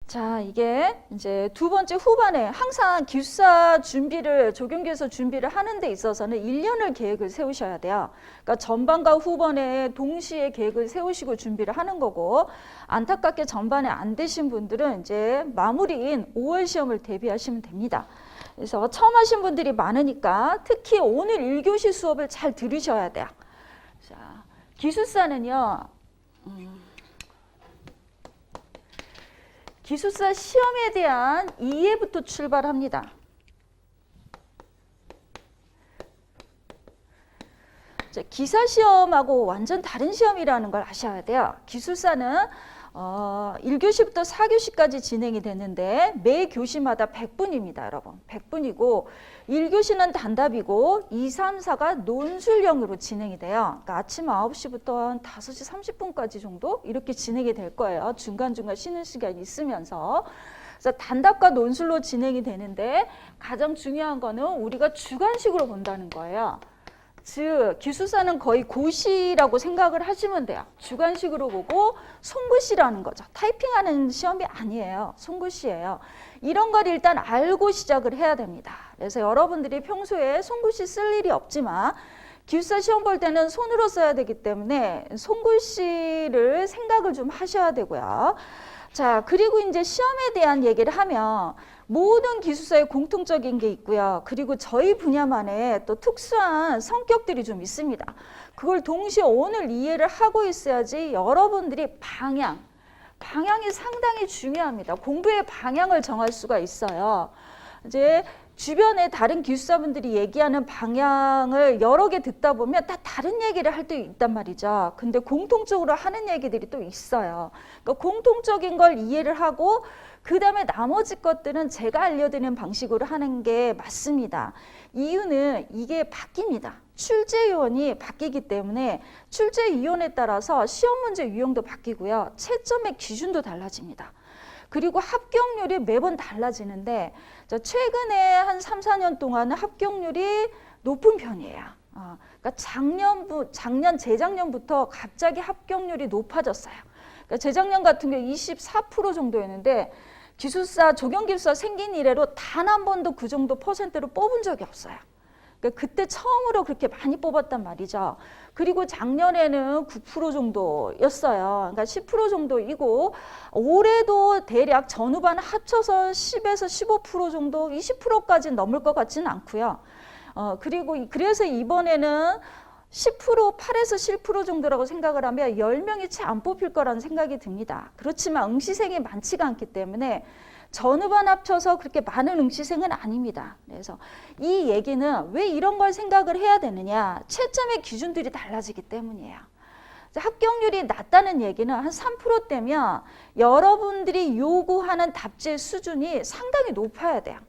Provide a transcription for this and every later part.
자, 이게 이제 두 번째 후반에 항상 기숙사 준비를, 조경기에서 준비를 하는 데 있어서는 1년을 계획을 세우셔야 돼요. 그러니까 전반과 후반에 동시에 계획을 세우시고 준비를 하는 거고, 안타깝게 전반에 안 되신 분들은 이제 마무리인 5월 시험을 대비하시면 됩니다. 그래서 처음 하신 분들이 많으니까 특히 오늘 1교시 수업을 잘 들으셔야 돼요. 자, 기숙사는요, 기숙사 시험에 대한 이해부터 출발합니다. 기사 시험하고 완전 다른 시험이라는 걸 아셔야 돼요. 기숙사는 1교시부터 4교시까지 진행이 되는데 매 교시마다 100분입니다, 여러분. 100분이고 1교시는 단답이고 2, 3, 4가 논술형으로 진행이 돼요. 그러니까 아침 9시부터 한 5시 30분까지 정도 이렇게 진행이 될 거예요. 중간중간 쉬는 시간이 있으면서. 그래서 단답과 논술로 진행이 되는데 가장 중요한 거는 우리가 주관식으로 본다는 거예요. 즉 기숙사는 거의 고시라고 생각을 하시면 돼요. 주관식으로 보고 송구시라는 거죠. 타이핑하는 시험이 아니에요. 송구시예요. 이런 걸 일단 알고 시작을 해야 됩니다. 그래서 여러분들이 평소에 송구시 쓸 일이 없지만 기숙사 시험 볼 때는 손으로 써야 되기 때문에 송구시를 생각을 좀 하셔야 되고요. 자, 그리고 이제 시험에 대한 얘기를 하면 모든 기숙사에 공통적인 게 있고요. 그리고 저희 분야만의 또 특수한 성격들이 좀 있습니다. 그걸 동시에 오늘 이해를 하고 있어야지 여러분들이 방향이 상당히 중요합니다. 공부의 방향을 정할 수가 있어요. 이제 주변에 다른 기숙사분들이 얘기하는 방향을 여러 개 듣다 보면 다 다른 얘기를 할 때 있단 말이죠. 근데 공통적으로 하는 얘기들이 또 있어요. 그러니까 공통적인 걸 이해를 하고 그 다음에 나머지 것들은 제가 알려드리는 방식으로 하는 게 맞습니다. 이유는 이게 바뀝니다. 출제 요원이 바뀌기 때문에 출제 요원에 따라서 시험 문제 유형도 바뀌고요. 채점의 기준도 달라집니다. 그리고 합격률이 매번 달라지는데 최근에 한 3, 4년 동안은 합격률이 높은 편이에요. 그러니까 작년, 재작년부터 갑자기 합격률이 높아졌어요. 그러니까 재작년 같은 경우 24% 정도였는데 기숙사, 조경기숙사 생긴 이래로 단 한 번도 그 정도 퍼센트로 뽑은 적이 없어요. 그러니까 그때 처음으로 그렇게 많이 뽑았단 말이죠. 그리고 작년에는 9% 정도였어요. 그러니까 10% 정도이고 올해도 대략 전후반 합쳐서 10에서 15% 정도, 20%까지는 넘을 것 같지는 않고요. 그리고 그래서 이번에는 10%, 8에서 10% 정도라고 생각을 하면 10명이 채 안 뽑힐 거라는 생각이 듭니다. 그렇지만 응시생이 많지가 않기 때문에 전후반 합쳐서 그렇게 많은 응시생은 아닙니다. 그래서 이 얘기는 왜 이런 걸 생각을 해야 되느냐? 채점의 기준들이 달라지기 때문이에요. 합격률이 낮다는 얘기는 한 3%대면 여러분들이 요구하는 답지의 수준이 상당히 높아야 돼요.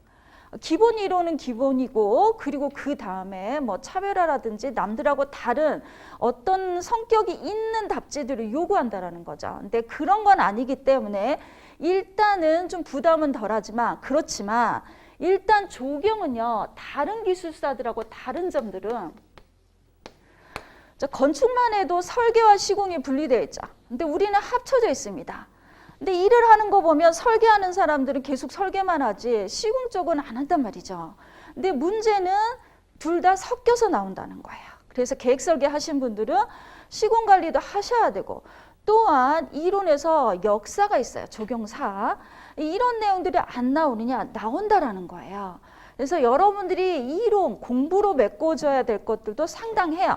기본 이론은 기본이고 그리고 그 다음에 뭐 차별화라든지 남들하고 다른 어떤 성격이 있는 답지들을 요구한다라는 거죠. 근데 그런 건 아니기 때문에 일단은 좀 부담은 덜하지만 그렇지만 일단 조경은요 다른 기숙사들하고 다른 점들은 건축만 해도 설계와 시공이 분리되어 있죠. 근데 우리는 합쳐져 있습니다. 근데 일을 하는 거 보면 설계하는 사람들은 계속 설계만 하지 시공 쪽은 안 한단 말이죠. 근데 문제는 둘 다 섞여서 나온다는 거예요. 그래서 계획 설계 하신 분들은 시공 관리도 하셔야 되고 또한 이론에서 역사가 있어요. 조경사. 이런 내용들이 안 나오느냐? 나온다라는 거예요. 그래서 여러분들이 이론, 공부로 메꿔줘야 될 것들도 상당해요.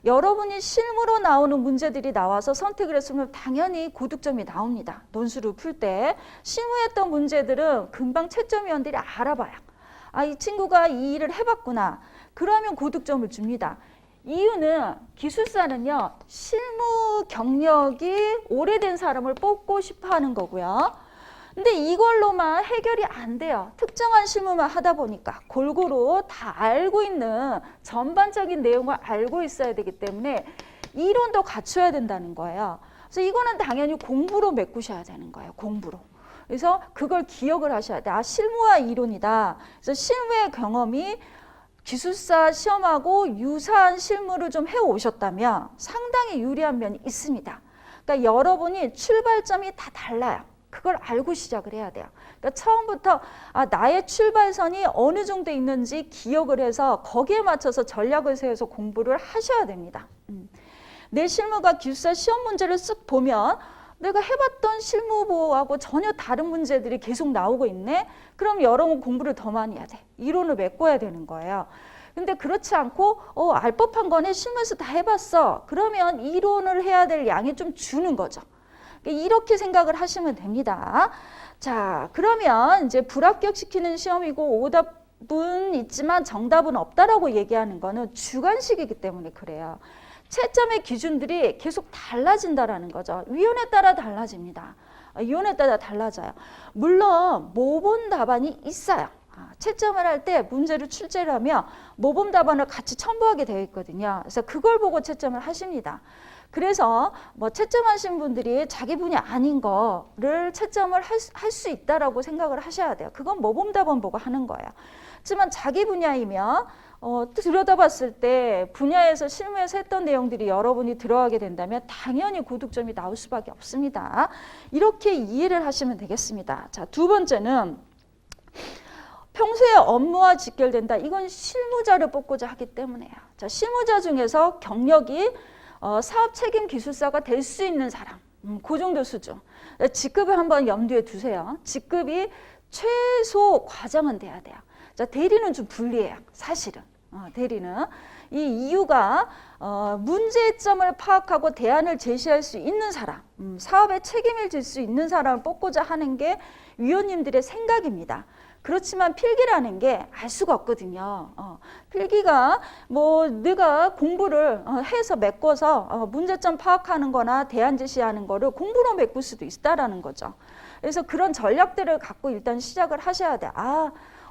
여러분이 실무로 나오는 문제들이 나와서 선택을 했으면 당연히 고득점이 나옵니다. 논술을 풀 때. 실무했던 문제들은 금방 채점위원들이 알아봐요. 아, 이 친구가 이 일을 해봤구나. 그러면 고득점을 줍니다. 이유는 기숙사는요. 실무 경력이 오래된 사람을 뽑고 싶어 하는 거고요. 근데 이걸로만 해결이 안 돼요. 특정한 실무만 하다 보니까 골고루 다 알고 있는 전반적인 내용을 알고 있어야 되기 때문에 이론도 갖춰야 된다는 거예요. 그래서 이거는 당연히 공부로 메꾸셔야 되는 거예요. 공부로. 그래서 그걸 기억을 하셔야 돼요. 아, 실무와 이론이다. 그래서 실무의 경험이 기숙사 시험하고 유사한 실무를 좀 해오셨다면 상당히 유리한 면이 있습니다. 그러니까 여러분이 출발점이 다 달라요. 그걸 알고 시작을 해야 돼요. 그러니까 처음부터 나의 출발선이 어느 정도 있는지 기억을 해서 거기에 맞춰서 전략을 세워서 공부를 하셔야 됩니다. 내 실무가 기숙사 시험 문제를 쓱 보면 내가 해봤던 실무보하고 전혀 다른 문제들이 계속 나오고 있네? 그럼 여러분 공부를 더 많이 해야 돼. 이론을 메꿔야 되는 거예요. 근데 그렇지 않고 알 법한 거네, 실무에서 다 해봤어. 그러면 이론을 해야 될 양이 좀 주는 거죠. 이렇게 생각을 하시면 됩니다. 자, 그러면 이제 불합격시키는 시험이고 오답은 있지만 정답은 없다라고 얘기하는 거는 주관식이기 때문에 그래요. 채점의 기준들이 계속 달라진다라는 거죠. 위원에 따라 달라집니다. 위원에 따라 달라져요. 물론 모범 답안이 있어요. 채점을 할 때 문제를 출제를 하면 모범 답안을 같이 첨부하게 되어 있거든요. 그래서 그걸 보고 채점을 하십니다. 그래서 뭐 채점하신 분들이 자기 분야 아닌 거를 채점을 할 수 있다라고 생각을 하셔야 돼요. 그건 모범 답안 보고 하는 거예요. 하지만 자기 분야이면 들여다봤을 때 분야에서 실무에서 했던 내용들이 여러분이 들어가게 된다면 당연히 고득점이 나올 수밖에 없습니다. 이렇게 이해를 하시면 되겠습니다. 자, 두 번째는 평소에 업무와 직결된다. 이건 실무자를 뽑고자 하기 때문에요. 자, 실무자 중에서 경력이 사업 책임 기술사가 될 수 있는 사람, 그 정도 수준. 직급을 한번 염두에 두세요. 직급이 최소 과장은 돼야 돼요. 자, 대리는 좀 불리해요. 사실은. 대리는. 이 이유가 문제점을 파악하고 대안을 제시할 수 있는 사람, 사업에 책임을 질 수 있는 사람을 뽑고자 하는 게 위원님들의 생각입니다. 그렇지만 필기라는 게 알 수가 없거든요. 필기가 뭐 내가 공부를 해서 메꿔서 문제점 파악하는 거나 대안 제시하는 거를 공부로 메꿀 수도 있다라는 거죠. 그래서 그런 전략들을 갖고 일단 시작을 하셔야 돼.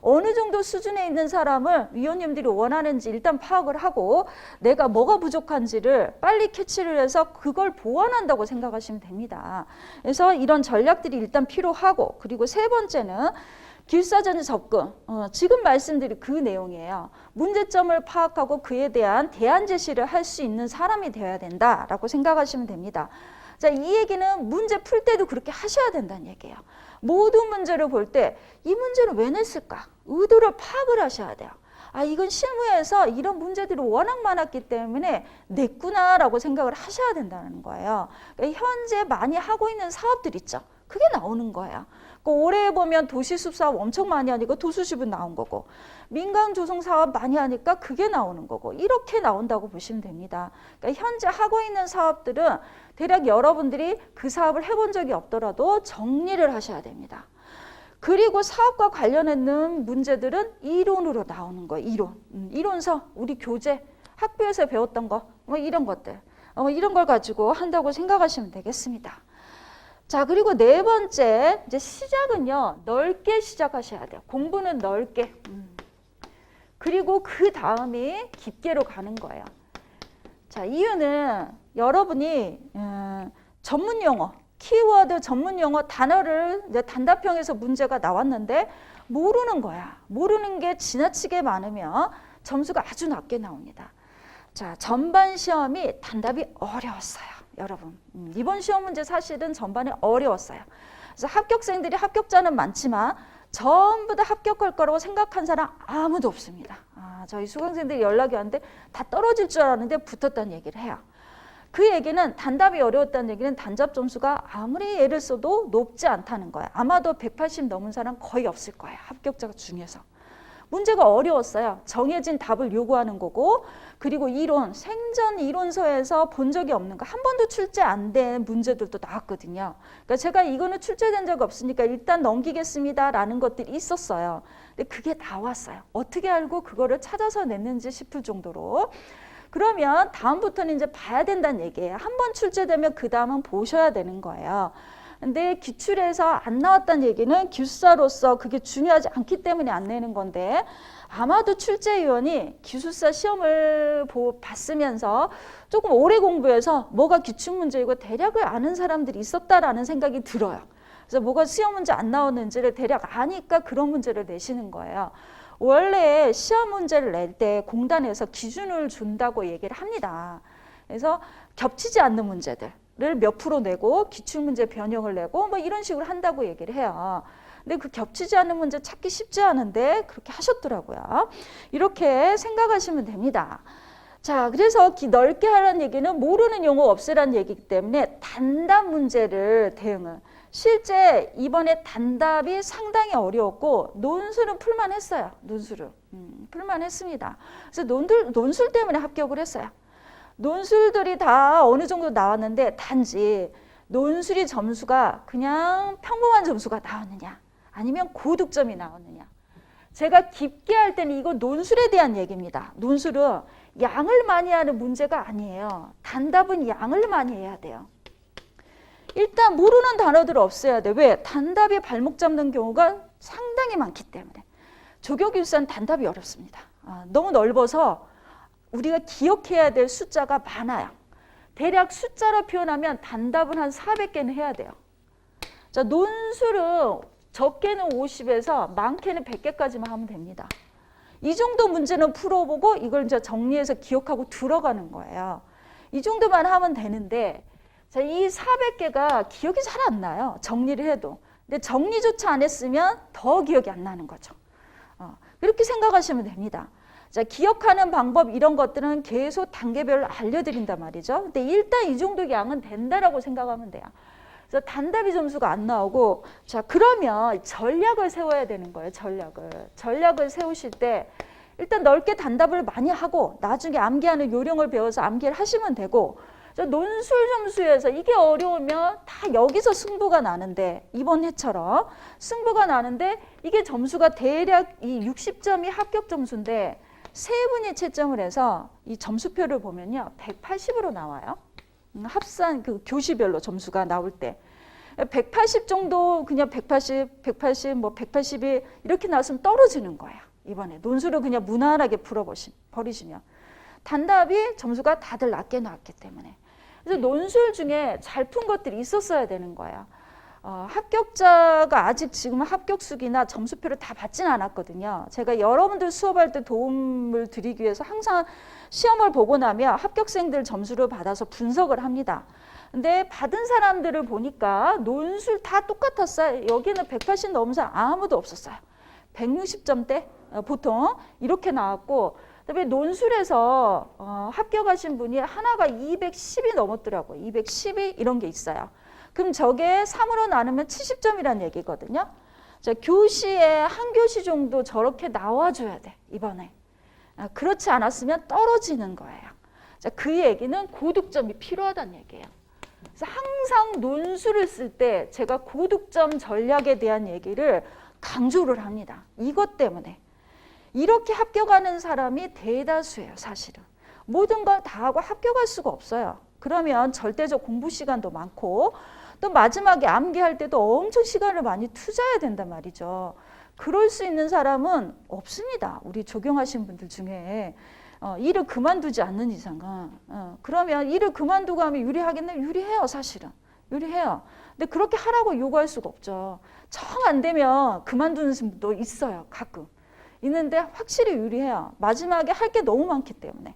어느 정도 수준에 있는 사람을 위원님들이 원하는지 일단 파악을 하고 내가 뭐가 부족한지를 빨리 캐치를 해서 그걸 보완한다고 생각하시면 됩니다. 그래서 이런 전략들이 일단 필요하고, 그리고 세 번째는 기술사전의 접근, 지금 말씀드린 그 내용이에요. 문제점을 파악하고 그에 대한 대안 제시를 할 수 있는 사람이 되어야 된다라고 생각하시면 됩니다. 자, 이 얘기는 문제 풀 때도 그렇게 하셔야 된다는 얘기예요. 모든 문제를 볼 때 이 문제를 왜 냈을까? 의도를 파악을 하셔야 돼요. 이건 실무에서 이런 문제들이 워낙 많았기 때문에 냈구나라고 생각을 하셔야 된다는 거예요. 그러니까 현재 많이 하고 있는 사업들 있죠. 그게 나오는 거예요. 올해 보면 도시숲 사업 엄청 많이 하니까 도수숲은 나온 거고, 민간 조성 사업 많이 하니까 그게 나오는 거고, 이렇게 나온다고 보시면 됩니다. 그러니까 현재 하고 있는 사업들은 대략 여러분들이 그 사업을 해본 적이 없더라도 정리를 하셔야 됩니다. 그리고 사업과 관련했는 문제들은 이론으로 나오는 거예요. 이론서, 우리 교재, 학교에서 배웠던 거, 뭐 이런 것들, 이런 걸 가지고 한다고 생각하시면 되겠습니다. 자, 그리고 네 번째, 이제 시작은요, 넓게 시작하셔야 돼요. 공부는 넓게. 그리고 그 다음이 깊게로 가는 거예요. 자, 이유는 여러분이 전문 용어, 키워드 전문 용어 단어를 이제 단답형에서 문제가 나왔는데 모르는 거야. 모르는 게 지나치게 많으면 점수가 아주 낮게 나옵니다. 자, 전반 시험이 단답이 어려웠어요. 여러분, 이번 시험 문제 사실은 전반에 어려웠어요. 그래서 합격생들이 합격자는 많지만 전부 다 합격할 거라고 생각한 사람 아무도 없습니다. 저희 수강생들이 연락이 왔는데 다 떨어질 줄 알았는데 붙었다는 얘기를 해요. 그 얘기는 단답이 어려웠다는 얘기는 단답 점수가 아무리 애를 써도 높지 않다는 거예요. 아마도 180 넘은 사람 거의 없을 거예요. 합격자 중에서. 문제가 어려웠어요. 정해진 답을 요구하는 거고, 그리고 이론, 생전 이론서에서 본 적이 없는 거, 한 번도 출제 안 된 문제들도 나왔거든요. 그러니까 제가 이거는 출제된 적 없으니까 일단 넘기겠습니다라는 것들이 있었어요. 근데 그게 나왔어요. 어떻게 알고 그거를 찾아서 냈는지 싶을 정도로. 그러면 다음부터는 이제 봐야 된다는 얘기예요. 한 번 출제되면 그 다음은 보셔야 되는 거예요. 근데 기출에서 안 나왔다는 얘기는 기술사로서 그게 중요하지 않기 때문에 안 내는 건데, 아마도 출제위원이 기술사 시험을 봤으면서 조금 오래 공부해서 뭐가 기출문제이고 대략을 아는 사람들이 있었다라는 생각이 들어요. 그래서 뭐가 시험 문제 안 나오는지를 대략 아니까 그런 문제를 내시는 거예요. 원래 시험 문제를 낼 때 공단에서 기준을 준다고 얘기를 합니다. 그래서 겹치지 않는 문제들을 몇 프로 내고 기출문제 변형을 내고 뭐 이런 식으로 한다고 얘기를 해요. 근데 그 겹치지 않는 문제 찾기 쉽지 않은데 그렇게 하셨더라고요. 이렇게 생각하시면 됩니다. 자, 그래서 넓게 하라는 얘기는 모르는 용어 없애라는 얘기이기 때문에 단답 문제를 대응을. 실제 이번에 단답이 상당히 어려웠고 논술은 풀만 했어요. 논술은. 풀만 했습니다. 그래서 논술 때문에 합격을 했어요. 논술들이 다 어느 정도 나왔는데 단지 논술이 점수가 그냥 평범한 점수가 나왔느냐 아니면 고득점이 나왔느냐. 제가 깊게 할 때는 이거 논술에 대한 얘기입니다. 논술은 양을 많이 하는 문제가 아니에요. 단답은 양을 많이 해야 돼요. 일단 모르는 단어들을 없애야 돼. 왜? 단답이 발목 잡는 경우가 상당히 많기 때문에. 조교기술사는 단답이 어렵습니다. 너무 넓어서 우리가 기억해야 될 숫자가 많아요. 대략 숫자로 표현하면 단답은 한 400개는 해야 돼요. 자, 논술은 적게는 50에서 많게는 100개까지만 하면 됩니다. 이 정도 문제는 풀어보고 이걸 이제 정리해서 기억하고 들어가는 거예요. 이 정도만 하면 되는데 자, 이 400개가 기억이 잘 안 나요. 정리를 해도. 근데 정리조차 안 했으면 더 기억이 안 나는 거죠. 그렇게 생각하시면 됩니다. 자, 기억하는 방법 이런 것들은 계속 단계별로 알려드린단 말이죠. 근데 일단 이 정도 양은 된다라고 생각하면 돼요. 그래서 단답이 점수가 안 나오고 자, 그러면 전략을 세워야 되는 거예요. 전략을 세우실 때 일단 넓게 단답을 많이 하고 나중에 암기하는 요령을 배워서 암기를 하시면 되고 논술 점수에서 이게 어려우면 다 여기서 승부가 나는데 이번 해처럼 승부가 나는데 이게 점수가 대략 이 60점이 합격 점수인데 세 분이 채점을 해서 이 점수표를 보면요 180으로 나와요. 합산 그 교시별로 점수가 나올 때 180 정도 그냥 180, 180, 뭐 182 이렇게 나왔으면 떨어지는 거예요. 이번에 논술을 그냥 무난하게 버리시면 단답이 점수가 다들 낮게 나왔기 때문에 그래서 논술 중에 잘 푼 것들이 있었어야 되는 거예요. 합격자가 아직 지금 합격수기나 점수표를 다 받지는 않았거든요. 제가 여러분들 수업할 때 도움을 드리기 위해서 항상 시험을 보고 나면 합격생들 점수를 받아서 분석을 합니다. 근데 받은 사람들을 보니까 논술 다 똑같았어요. 여기는 180 넘은 사람 아무도 없었어요. 160점대 보통 이렇게 나왔고 그다음에 논술에서 합격하신 분이 하나가 210이 넘었더라고요. 212 이런 게 있어요. 그럼 저게 3으로 나누면 70점이라는 얘기거든요. 자, 교시에 한 교시 정도 저렇게 나와줘야 돼, 이번에. 그렇지 않았으면 떨어지는 거예요. 자, 그 얘기는 고득점이 필요하다는 얘기예요. 그래서 항상 논술을 쓸 때 제가 고득점 전략에 대한 얘기를 강조를 합니다. 이것 때문에. 이렇게 합격하는 사람이 대다수예요, 사실은. 모든 걸 다 하고 합격할 수가 없어요. 그러면 절대적 공부 시간도 많고 또 마지막에 암기할 때도 엄청 시간을 많이 투자해야 된단 말이죠. 그럴 수 있는 사람은 없습니다. 우리 적용하신 분들 중에. 일을 그만두지 않는 이상은. 그러면 일을 그만두고 하면 유리하겠네? 유리해요, 사실은. 유리해요. 근데 그렇게 하라고 요구할 수가 없죠. 정 안 되면 그만두는 분도 있어요, 가끔. 있는데 확실히 유리해요. 마지막에 할 게 너무 많기 때문에.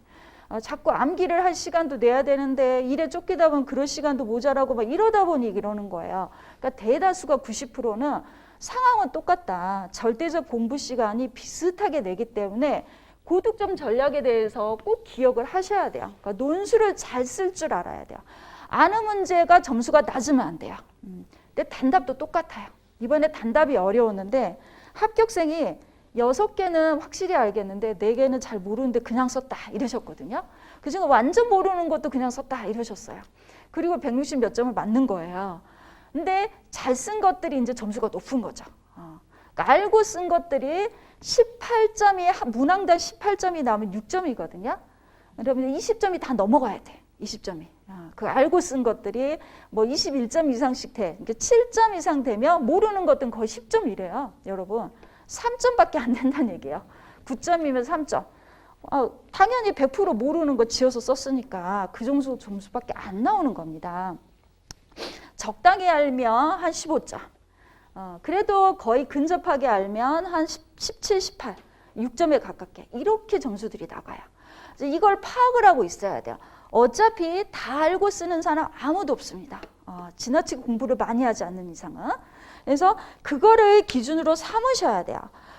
자꾸 암기를 할 시간도 내야 되는데 일에 쫓기다 보면 그럴 시간도 모자라고 막 이러다 보니 이러는 거예요. 그러니까 대다수가 90%는 상황은 똑같다. 절대적 공부 시간이 비슷하게 내기 때문에 고득점 전략에 대해서 꼭 기억을 하셔야 돼요. 그러니까 논술을 잘 쓸 줄 알아야 돼요. 아는 문제가 점수가 낮으면 안 돼요. 근데 단답도 똑같아요. 이번에 단답이 어려웠는데 합격생이 6개는 확실히 알겠는데 4개는 잘 모르는데 그냥 썼다 이러셨거든요. 그중에 완전 모르는 것도 그냥 썼다 이러셨어요. 그리고 160 몇 점을 맞는 거예요. 근데 잘 쓴 것들이 이제 점수가 높은 거죠. 그러니까 알고 쓴 것들이 18점이 문항당 18점이 나오면 6점이거든요. 그러면 20점이 다 넘어가야 돼. 20점이. 그 알고 쓴 것들이 뭐 21점 이상씩 돼. 그러니까 7점 이상 되면 모르는 것들은 거의 10점이래요. 여러분. 3점밖에 안 된다는 얘기예요. 9점이면 3점. 당연히 100% 모르는 거 지어서 썼으니까 그 정도 점수밖에 안 나오는 겁니다. 적당히 알면 한 15점. 그래도 거의 근접하게 알면 한 17, 18, 6점에 가깝게 이렇게 점수들이 나가요. 이걸 파악을 하고 있어야 돼요. 어차피 다 알고 쓰는 사람 아무도 없습니다. 지나치게 공부를 많이 하지 않는 이상은. 그래서 그거를 기준으로 삼으셔야 돼요.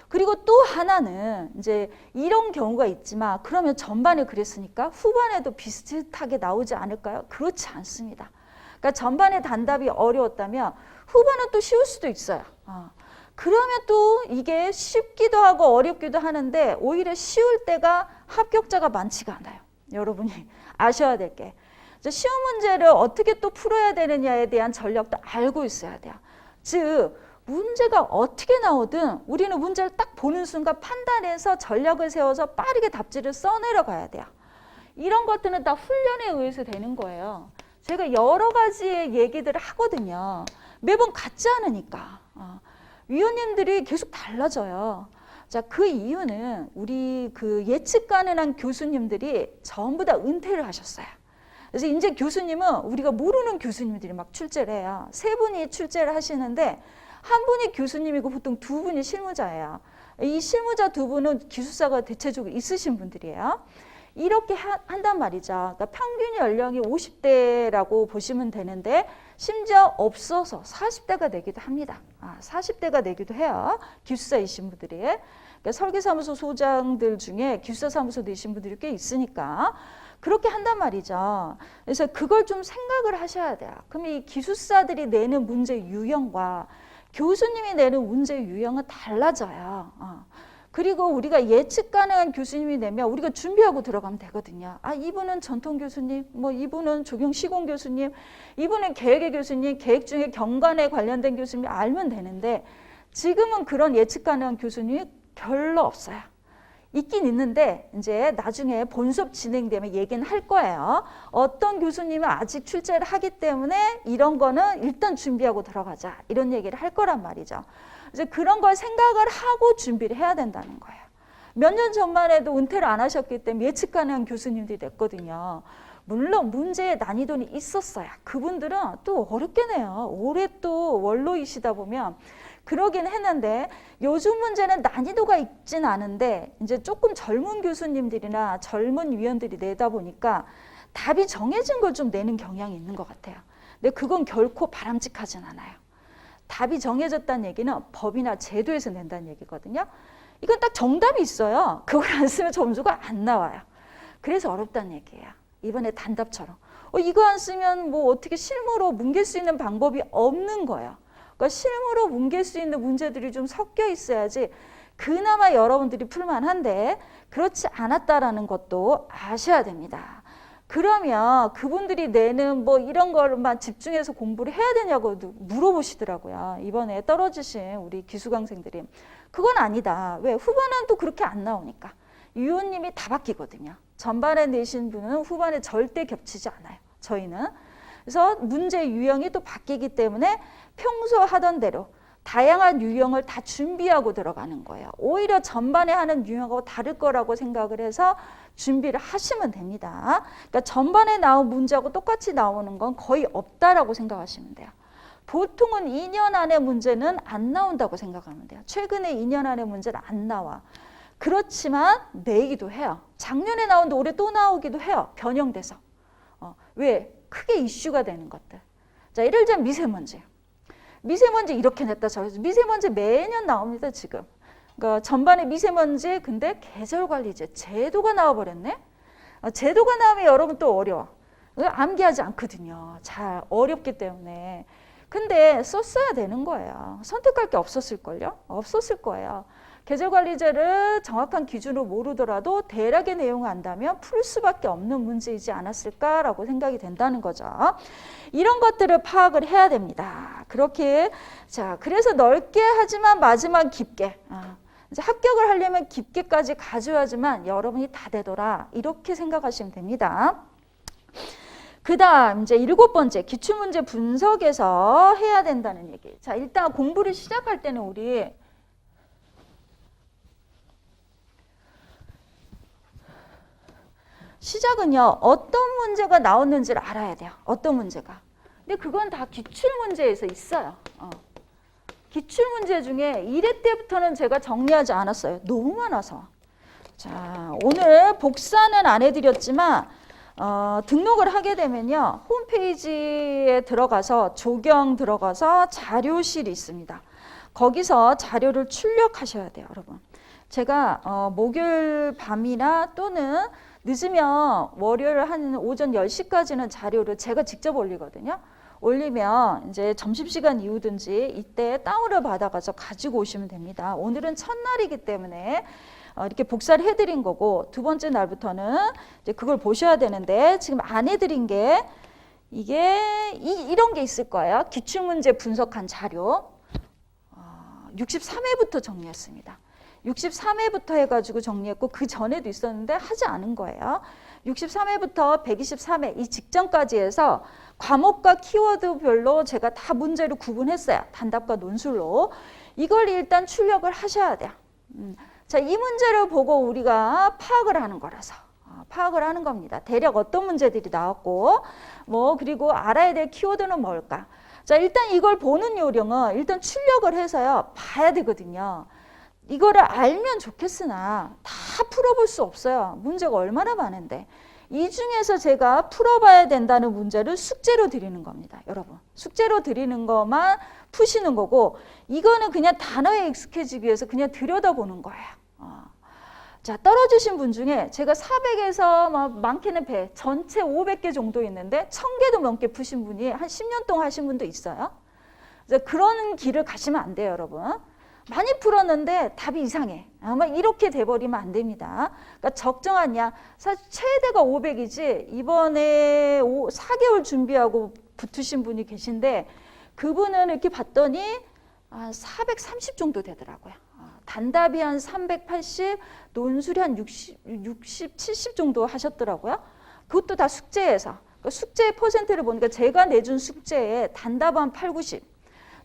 그리고 또 하나는 이제 이런 경우가 있지만 그러면 전반에 그랬으니까 후반에도 비슷하게 나오지 않을까요? 그렇지 않습니다. 그러니까 전반에 단답이 어려웠다면 후반은 또 쉬울 수도 있어요. 그러면 또 이게 쉽기도 하고 어렵기도 하는데 오히려 쉬울 때가 합격자가 많지가 않아요. 여러분이 아셔야 될 게. 쉬운 문제를 어떻게 또 풀어야 되느냐에 대한 전략도 알고 있어야 돼요. 즉 문제가 어떻게 나오든 우리는 문제를 딱 보는 순간 판단해서 전략을 세워서 빠르게 답지를 써내려가야 돼요. 이런 것들은 다 훈련에 의해서 되는 거예요. 제가 여러 가지의 얘기들을 하거든요. 매번 같지 않으니까. 위원님들이 계속 달라져요. 자, 그 이유는 우리 그 예측 가능한 교수님들이 전부 다 은퇴를 하셨어요. 그래서 이제 교수님은 우리가 모르는 교수님들이 막 출제를 해요. 3분이 출제를 하시는데 한 분이 교수님이고 보통 2분이 실무자예요. 이 실무자 2분은 기술사가 대체적으로 있으신 분들이에요. 이렇게 한단 말이죠. 그러니까 평균 연령이 50대라고 보시면 되는데 심지어 없어서 40대가 되기도 합니다. 40대가 되기도 해요. 기술사이신 분들이. 그러니까 설계사무소 소장들 중에 기술사 사무소 내신 분들이 꽤 있으니까 그렇게 한단 말이죠. 그래서 그걸 좀 생각을 하셔야 돼요. 그럼 이 기술사들이 내는 문제 유형과 교수님이 내는 문제 유형은 달라져요. 그리고 우리가 예측 가능한 교수님이 내면 우리가 준비하고 들어가면 되거든요. 이분은 전통 교수님, 뭐 이분은 조경 시공 교수님, 이분은 계획의 교수님, 계획 중에 경관에 관련된 교수님 알면 되는데 지금은 그런 예측 가능한 교수님이 별로 없어요. 있긴 있는데 이제 나중에 본 수업 진행되면 얘기는 할 거예요. 어떤 교수님은 아직 출제를 하기 때문에 이런 거는 일단 준비하고 들어가자 이런 얘기를 할 거란 말이죠. 이제 그런 걸 생각을 하고 준비를 해야 된다는 거예요. 몇 년 전만 해도 은퇴를 안 하셨기 때문에 예측 가능한 교수님들이 됐거든요. 물론 문제의 난이도는 있었어요. 그분들은 또 어렵게 내요. 올해 또 원로이시다 보면 그러긴 했는데 요즘 문제는 난이도가 있진 않은데 이제 조금 젊은 교수님들이나 젊은 위원들이 내다 보니까 답이 정해진 걸 좀 내는 경향이 있는 것 같아요. 근데 그건 결코 바람직하진 않아요. 답이 정해졌다는 얘기는 법이나 제도에서 낸다는 얘기거든요. 이건 딱 정답이 있어요. 그걸 안 쓰면 점수가 안 나와요. 그래서 어렵다는 얘기예요. 이번에 단답처럼. 이거 안 쓰면 뭐 어떻게 실무로 뭉갤 수 있는 방법이 없는 거예요. 그러니까 실무로 뭉갤 수 있는 문제들이 좀 섞여 있어야지 그나마 여러분들이 풀만한데 그렇지 않았다라는 것도 아셔야 됩니다. 그러면 그분들이 내는 뭐 이런 거만 집중해서 공부를 해야 되냐고 물어보시더라고요. 이번에 떨어지신 우리 기수강생들이. 그건 아니다. 왜? 후반은 또 그렇게 안 나오니까. 위원님이 다 바뀌거든요. 전반에 내신 분은 후반에 절대 겹치지 않아요. 저희는. 그래서 문제 유형이 또 바뀌기 때문에 평소 하던 대로 다양한 유형을 다 준비하고 들어가는 거예요. 오히려 전반에 하는 유형하고 다를 거라고 생각을 해서 준비를 하시면 됩니다. 그러니까 전반에 나온 문제하고 똑같이 나오는 건 거의 없다라고 생각하시면 돼요. 보통은 2년 안에 문제는 안 나온다고 생각하면 돼요. 최근에 2년 안에 문제는 안 나와. 그렇지만 내기도 해요. 작년에 나온데 올해 또 나오기도 해요. 변형돼서. 왜? 크게 이슈가 되는 것들. 자, 예를 들면 미세먼지. 미세먼지 이렇게 냈다 저래서 미세먼지 매년 나옵니다 지금. 그러니까 전반에 미세먼지 근데 계절관리제 제도가 나와버렸네. 제도가 나오면 여러분 또 어려워. 암기하지 않거든요. 잘 어렵기 때문에. 근데 썼어야 되는 거예요. 선택할 게 없었을걸요? 없었을 거예요. 계절관리제를 정확한 기준으로 모르더라도 대략의 내용을 안다면 풀 수밖에 없는 문제이지 않았을까라고 생각이 된다는 거죠. 이런 것들을 파악을 해야 됩니다. 그렇게 자 그래서 넓게 하지만 마지막 깊게 이제 합격을 하려면 깊게까지 가져야지만 여러분이 다 되더라 이렇게 생각하시면 됩니다. 그 다음 이제 7번째 기출문제 분석에서 해야 된다는 얘기. 자 일단 공부를 시작할 때는 우리 시작은요. 어떤 문제가 나왔는지를 알아야 돼요. 어떤 문제가. 근데 그건 다 기출문제에서 있어요. 기출문제 중에 1회 때부터는 제가 정리하지 않았어요. 너무 많아서. 자, 오늘 복사는 안 해드렸지만 등록을 하게 되면요. 홈페이지에 들어가서 조경 들어가서 자료실이 있습니다. 거기서 자료를 출력하셔야 돼요, 여러분. 제가 목요일 밤이나 또는 늦으면 월요일 한 오전 10시까지는 자료를 제가 직접 올리거든요. 올리면 이제 점심시간 이후든지 이때 다운을 받아가서 가지고 오시면 됩니다. 오늘은 첫날이기 때문에 이렇게 복사를 해드린 거고, 두 번째 날부터는 이제 그걸 보셔야 되는데, 지금 안 해드린 게 이게 이런 게 있을 거예요. 기출문제 분석한 자료 63회부터 정리했습니다. 63회부터 해가지고 정리했고, 그 전에도 있었는데 하지 않은 거예요. 63회부터 123회 이 직전까지 해서 과목과 키워드별로 제가 다 문제를 구분했어요. 단답과 논술로. 이걸 일단 출력을 하셔야 돼요. 자, 이 문제를 보고 우리가 파악을 하는 거라서 파악을 하는 겁니다. 대략 어떤 문제들이 나왔고, 그리고 알아야 될 키워드는 뭘까? 자, 일단 이걸 보는 요령은 일단 출력을 해서요, 봐야 되거든요. 이거를 알면 좋겠으나 다 풀어볼 수 없어요. 문제가 얼마나 많은데. 이 중에서 제가 풀어봐야 된다는 문제를 숙제로 드리는 겁니다, 여러분. 숙제로 드리는 것만 푸시는 거고, 이거는 그냥 단어에 익숙해지기 위해서 그냥 들여다보는 거예요. 자, 떨어지신 분 중에 제가 400에서 많게는 100, 전체 500개 정도 있는데 1000개도 넘게 푸신 분이 한 10년 동안 하신 분도 있어요. 그런 길을 가시면 안 돼요, 여러분. 많이 풀었는데 답이 이상해. 아마 이렇게 돼버리면 안 됩니다. 그러니까 적정한 양, 사실 최대가 500이지 이번에 4개월 준비하고 붙으신 분이 계신데, 그분은 이렇게 봤더니 430 정도 되더라고요. 단답이 한 380, 논술이 한 60, 70 정도 하셨더라고요. 그것도 다 숙제에서. 그러니까 숙제의 퍼센트를 보니까 제가 내준 숙제에 단답 한 8, 90,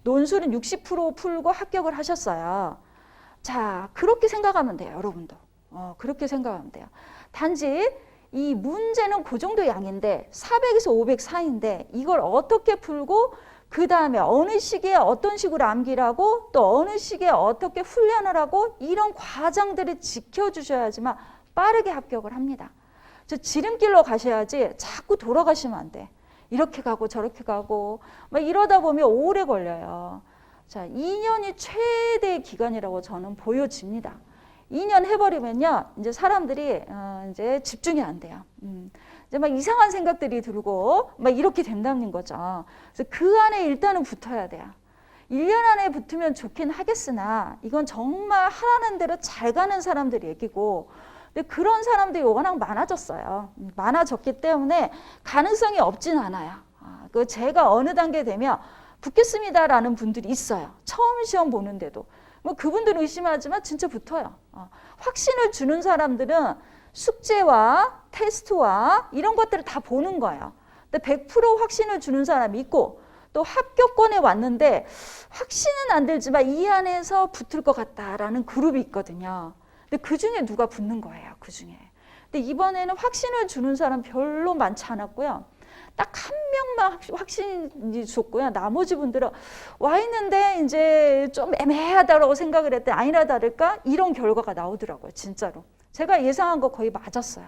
논술은 60% 풀고 합격을 하셨어요. 자, 그렇게 생각하면 돼요, 여러분도. 그렇게 생각하면 돼요. 단지 이 문제는 그 정도 양인데 400에서 500 사이인데 이걸 어떻게 풀고 그 다음에 어느 시기에 어떤 식으로 암기를 또 어느 시기에 어떻게 훈련을 하고, 이런 과정들을 지켜주셔야지만 빠르게 합격을 합니다. 저 지름길로 가셔야지 자꾸 돌아가시면 안 돼. 이렇게 가고 저렇게 가고 이러다 보면 오래 걸려요. 자, 2년이 최대의 기간이라고 저는 보여집니다. 2년 해버리면요, 이제 사람들이 이제 집중이 안 돼요. 이제 이상한 생각들이 들고 이렇게 된다는 거죠. 그래서 그 안에 일단은 붙어야 돼요. 1년 안에 붙으면 좋긴 하겠으나 이건 정말 하라는 대로 잘 가는 사람들 얘기고, 근데 그런 사람들이 워낙 많아졌어요. 많아졌기 때문에 가능성이 없진 않아요. 그 제가 어느 단계 되면 붙겠습니다라는 분들이 있어요. 처음 시험 보는데도. 그분들은 의심하지만 진짜 붙어요. 확신을 주는 사람들은 숙제와 테스트와 이런 것들을 다 보는 거예요. 근데 100% 확신을 주는 사람이 있고, 또 합격권에 왔는데 확신은 안 들지만 이 안에서 붙을 것 같다라는 그룹이 있거든요. 근데 그 중에 누가 붙는 거예요, 그 중에. 근데 이번에는 확신을 주는 사람 별로 많지 않았고요. 딱 한 명만 확신이 줬고요. 나머지 분들은 와 있는데 이제 좀 애매하다고 생각을 했더니 아니나 다를까 이런 결과가 나오더라고요, 진짜로. 제가 예상한 거 거의 맞았어요.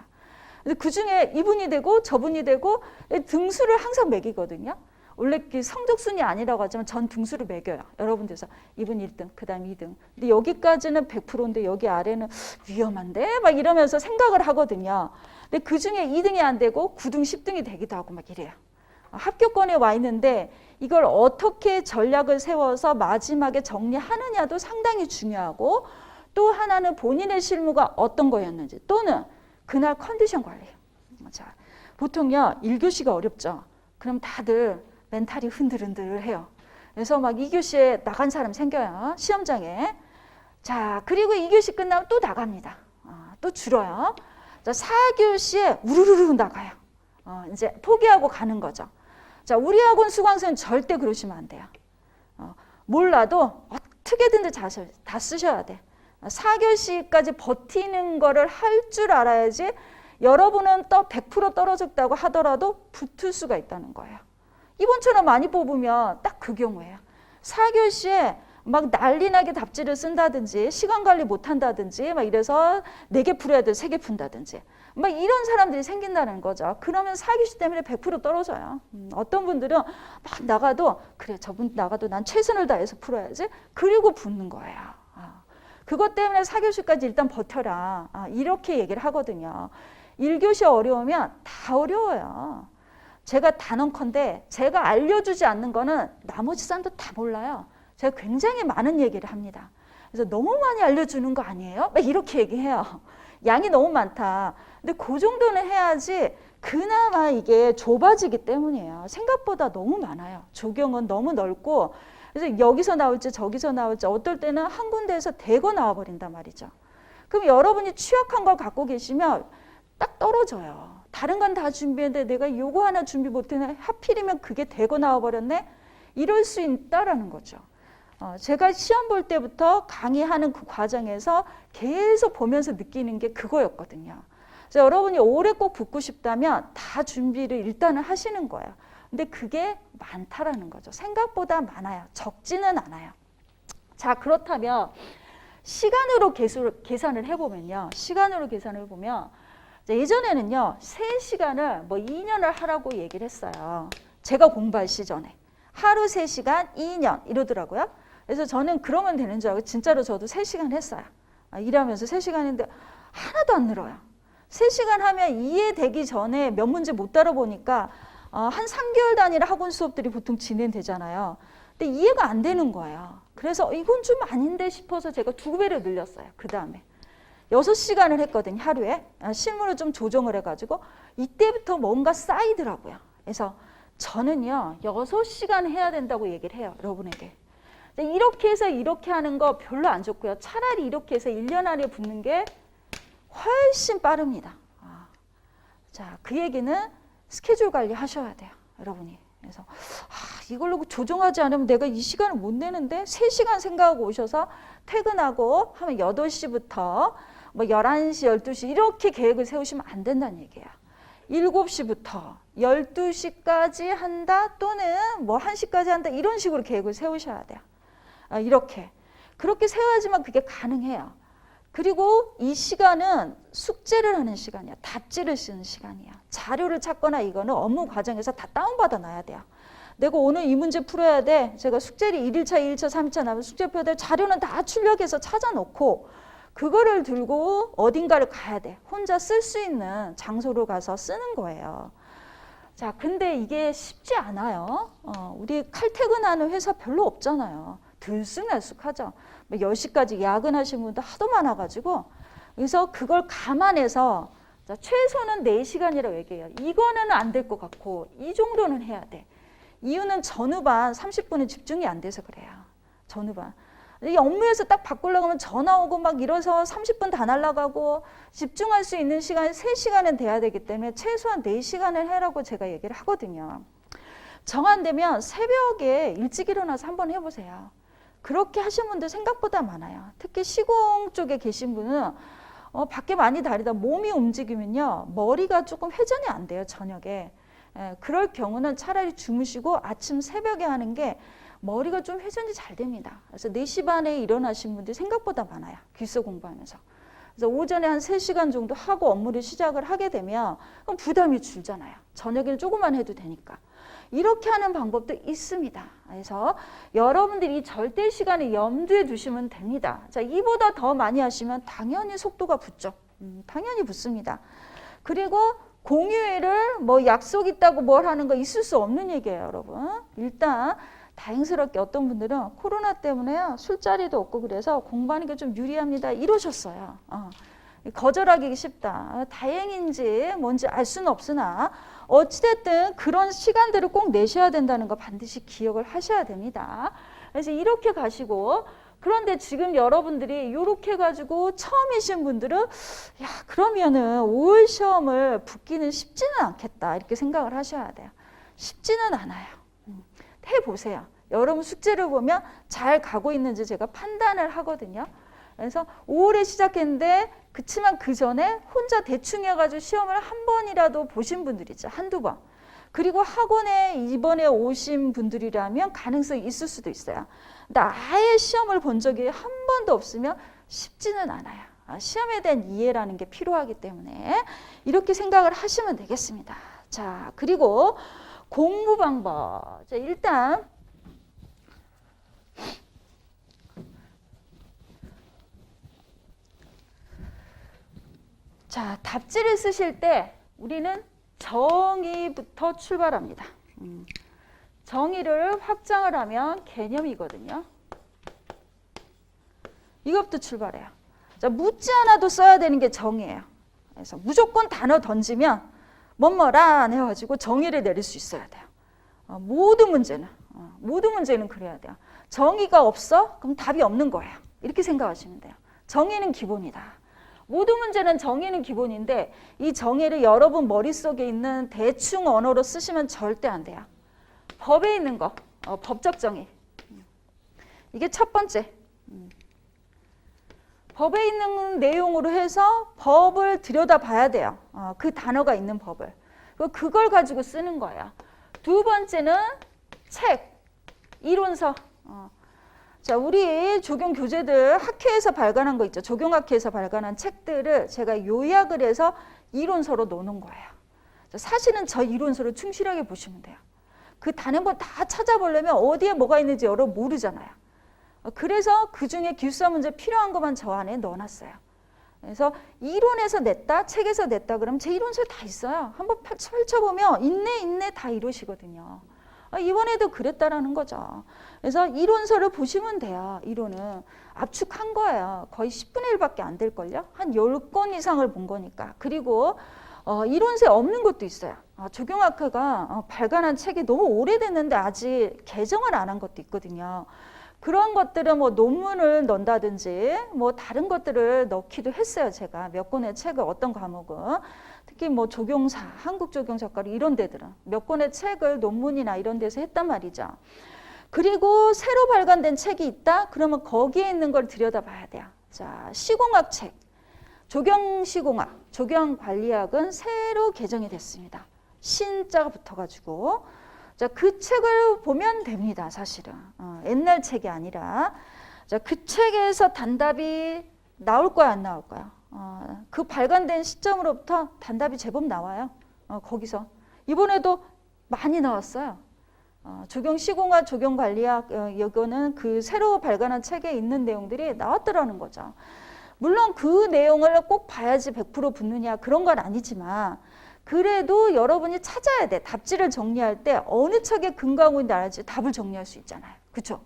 근데 그 중에 이분이 되고 저분이 되고 등수를 항상 매기거든요. 원래 성적순이 아니라고 하지만 전 등수를 매겨요. 여러분들께서 이분 1등, 그 다음 2등. 근데 여기까지는 100%인데 여기 아래는 위험한데? 이러면서 생각을 하거든요. 근데 그 중에 2등이 안 되고 9등, 10등이 되기도 하고 이래요. 합격권에 와 있는데 이걸 어떻게 전략을 세워서 마지막에 정리하느냐도 상당히 중요하고, 또 하나는 본인의 실무가 어떤 거였는지, 또는 그날 컨디션 관리. 자, 보통요 1교시가 어렵죠. 그럼 다들 멘탈이 흔들흔들해요. 그래서 2교시에 나간 사람 생겨요, 시험장에. 자, 그리고 2교시 끝나면 또 나갑니다. 또 줄어요. 자, 4교시에 우르르르 나가요. 이제 포기하고 가는 거죠. 자, 우리 학원 수강생은 절대 그러시면 안 돼요. 몰라도 어떻게든 다 쓰셔야 돼. 4교시까지 버티는 거를 할 줄 알아야지 여러분은 또 100% 떨어졌다고 하더라도 붙을 수가 있다는 거예요. 이번처럼 많이 뽑으면 딱 그 경우예요. 4교시에 막 난리나게 답지를 쓴다든지 시간 관리 못한다든지 막 이래서 4개 풀어야 돼 3개 푼다든지 막 이런 사람들이 생긴다는 거죠. 그러면 사교시 때문에 100% 떨어져요. 어떤 분들은 막 나가도 그래 저분 나가도 난 최선을 다해서 풀어야지 그리고 붙는 거예요. 그것 때문에 4교시까지 일단 버텨라. 이렇게 얘기를 하거든요. 1교시 어려우면 다 어려워요. 제가 단언컨대 제가 알려주지 않는 거는 나머지 사람도 다 몰라요. 제가 굉장히 많은 얘기를 합니다. 그래서 너무 많이 알려주는 거 아니에요? 막 이렇게 얘기해요. 양이 너무 많다. 근데 그 정도는 해야지 그나마 이게 좁아지기 때문이에요. 생각보다 너무 많아요. 조경은 너무 넓고 그래서 여기서 나올지 저기서 나올지 어떨 때는 한 군데에서 대거 나와버린단 말이죠. 그럼 여러분이 취약한 걸 갖고 계시면 딱 떨어져요. 다른 건 다 준비했는데 내가 요거 하나 준비 못했네. 하필이면 그게 대거 나와버렸네. 이럴 수 있다라는 거죠. 제가 시험 볼 때부터 강의하는 그 과정에서 계속 보면서 느끼는 게 그거였거든요. 그래서 여러분이 올해 꼭 붙고 싶다면 다 준비를 일단은 하시는 거예요. 근데 그게 많다라는 거죠. 생각보다 많아요. 적지는 않아요. 자, 그렇다면 시간으로 계산을 해보면요. 시간으로 계산을 해보면 예전에는요. 3시간을 뭐 2년을 하라고 얘기를 했어요. 제가 공부할 시전에. 하루 3시간 2년 이러더라고요. 그래서 저는 그러면 되는 줄 알고 진짜로 저도 3시간 했어요. 일하면서 3시간 했는데 하나도 안 늘어요. 3시간 하면 이해되기 전에 몇 문제 못 따라보니까 한 3개월 단위로 학원 수업들이 보통 진행되잖아요. 근데 이해가 안 되는 거예요. 그래서 이건 좀 아닌데 싶어서 제가 2배를 늘렸어요. 그 다음에 6시간을 했거든요. 하루에. 실무를 좀 조정을 해가지고 이때부터 뭔가 쌓이더라고요. 그래서 저는요. 6시간 해야 된다고 얘기를 해요. 여러분에게. 이렇게 해서 이렇게 하는 거 별로 안 좋고요. 차라리 이렇게 해서 1년 안에 붙는 게 훨씬 빠릅니다. 자, 그 얘기는 스케줄 관리 하셔야 돼요. 여러분이. 그래서 이걸로 조정하지 않으면 내가 이 시간을 못 내는데 3시간 생각하고 오셔서 퇴근하고 하면 8시부터 뭐 11시, 12시 이렇게 계획을 세우시면 안 된다는 얘기예요. 7시부터 12시까지 한다 또는 뭐 1시까지 한다 이런 식으로 계획을 세우셔야 돼요. 이렇게. 그렇게 세워야지만 그게 가능해요. 그리고 이 시간은 숙제를 하는 시간이야. 답지를 쓰는 시간이야. 자료를 찾거나 이거는 업무 과정에서 다 다운받아 놔야 돼요. 내가 오늘 이 문제 풀어야 돼. 제가 숙제를 1일차, 2일차, 3일차 나면 숙제 풀어야 돼. 자료는 다 출력해서 찾아놓고 그거를 들고 어딘가를 가야 돼. 혼자 쓸 수 있는 장소로 가서 쓰는 거예요. 자, 근데 이게 쉽지 않아요. 우리 칼퇴근하는 회사 별로 없잖아요. 들쑥날쑥하죠. 10시까지 야근하시는 분도 하도 많아가지고 그래서 그걸 감안해서 자, 최소는 4시간이라고 얘기해요. 이거는 안 될 것 같고 이 정도는 해야 돼. 이유는 전후반 30분은 집중이 안 돼서 그래요. 전후반. 이 업무에서 딱 바꾸려고 하면 전화 오고 막 이래서 30분 다 날아가고 집중할 수 있는 시간이 3시간은 돼야 되기 때문에 최소한 4시간을 해라고 제가 얘기를 하거든요. 정 안 되면 새벽에 일찍 일어나서 한번 해보세요. 그렇게 하신 분들 생각보다 많아요. 특히 시공 쪽에 계신 분은 밖에 많이 다니다 몸이 움직이면요. 머리가 조금 회전이 안 돼요. 저녁에. 그럴 경우는 차라리 주무시고 아침 새벽에 하는 게 머리가 좀 회전이 잘 됩니다. 그래서 4시 반에 일어나신 분들이 생각보다 많아요. 기초 공부하면서. 그래서 오전에 한 3시간 정도 하고 업무를 시작을 하게 되면 그럼 부담이 줄잖아요. 저녁에는 조금만 해도 되니까. 이렇게 하는 방법도 있습니다. 그래서 여러분들이 절대 시간을 염두에 두시면 됩니다. 자, 이보다 더 많이 하시면 당연히 속도가 붙죠. 당연히 붙습니다. 그리고 공휴일을 뭐 약속 있다고 뭘 하는 거 있을 수 없는 얘기예요, 여러분. 일단 다행스럽게 어떤 분들은 코로나 때문에 술자리도 없고 그래서 공부하는 게 좀 유리합니다. 이러셨어요. 거절하기 쉽다. 다행인지 뭔지 알 수는 없으나 어찌됐든 그런 시간들을 꼭 내셔야 된다는 거 반드시 기억을 하셔야 됩니다. 그래서 이렇게 가시고 그런데 지금 여러분들이 이렇게 해가지고 처음이신 분들은 야 그러면은 5월 시험을 붙기는 쉽지는 않겠다 이렇게 생각을 하셔야 돼요. 쉽지는 않아요. 해보세요. 여러분 숙제를 보면 잘 가고 있는지 제가 판단을 하거든요. 그래서 5월에 시작했는데 그치만 그 전에 혼자 대충 해가지고 시험을 한 번이라도 보신 분들이죠. 한두 번. 그리고 학원에 이번에 오신 분들이라면 가능성이 있을 수도 있어요. 근데 아예 시험을 본 적이 한 번도 없으면 쉽지는 않아요. 시험에 대한 이해라는 게 필요하기 때문에 이렇게 생각을 하시면 되겠습니다. 자, 그리고 공부 방법. 자, 일단 자, 답지를 쓰실 때 우리는 정의부터 출발합니다. 정의를 확장을 하면 개념이거든요. 이것부터 출발해요. 자, 묻지 않아도 써야 되는 게 정의예요. 그래서 무조건 단어 던지면 뭐뭐라 해가지고 정의를 내릴 수 있어야 돼요. 모든 문제는 그래야 돼요. 정의가 없어? 그럼 답이 없는 거예요. 이렇게 생각하시면 돼요. 정의는 기본이다. 모든 문제는 정의는 기본인데 이 정의를 여러분 머릿속에 있는 대충 언어로 쓰시면 절대 안 돼요. 법에 있는 거, 법적 정의. 이게 첫 번째. 법에 있는 내용으로 해서 법을 들여다봐야 돼요. 그 단어가 있는 법을. 그걸 가지고 쓰는 거예요. 두 번째는 책, 이론서. 자, 우리 조경 교재들 학회에서 발간한 거 있죠. 조경학회에서 발간한 책들을 제가 요약을 해서 이론서로 놓는 거예요. 사실은 저 이론서를 충실하게 보시면 돼요. 그 단행본 다 찾아보려면 어디에 뭐가 있는지 여러분 모르잖아요. 그래서 그중에 기숙사 문제 필요한 것만 저 안에 넣어놨어요. 그래서 이론에서 냈다, 책에서 냈다 그러면 제 이론서에 다 있어요. 한번 펼쳐보면 있네 다 이러시거든요. 이번에도 그랬다라는 거죠. 그래서 이론서를 보시면 돼요. 이론은 압축한 거예요. 거의 10분의 1밖에 안 될걸요. 한 10권 이상을 본 거니까. 그리고 이론서에 없는 것도 있어요. 조경학회가 발간한 책이 너무 오래됐는데 아직 개정을 안 한 것도 있거든요. 그런 것들은 뭐 논문을 넣는다든지 뭐 다른 것들을 넣기도 했어요. 제가 몇 권의 책을 어떤 과목은 특히 뭐 조경사, 한국조경작가로 이런 데들은 몇 권의 책을 논문이나 이런 데서 했단 말이죠. 그리고 새로 발간된 책이 있다? 그러면 거기에 있는 걸 들여다봐야 돼요. 자, 시공학 책, 조경시공학, 조경관리학은 새로 개정이 됐습니다. 신자가 붙어가지고 자, 그 책을 보면 됩니다. 사실은 옛날 책이 아니라 자, 그 책에서 단답이 나올 거야 안 나올 거야? 그 발간된 시점으로부터 단답이 제법 나와요. 거기서 이번에도 많이 나왔어요. 조경시공학, 조경관리학 이거는 그 새로 발간한 책에 있는 내용들이 나왔더라는 거죠. 물론 그 내용을 꼭 봐야지 100% 붙느냐 그런 건 아니지만 그래도 여러분이 찾아야 돼. 답지를 정리할 때 어느 책에 근거하고 있는지 알아야지 답을 정리할 수 있잖아요. 그렇죠?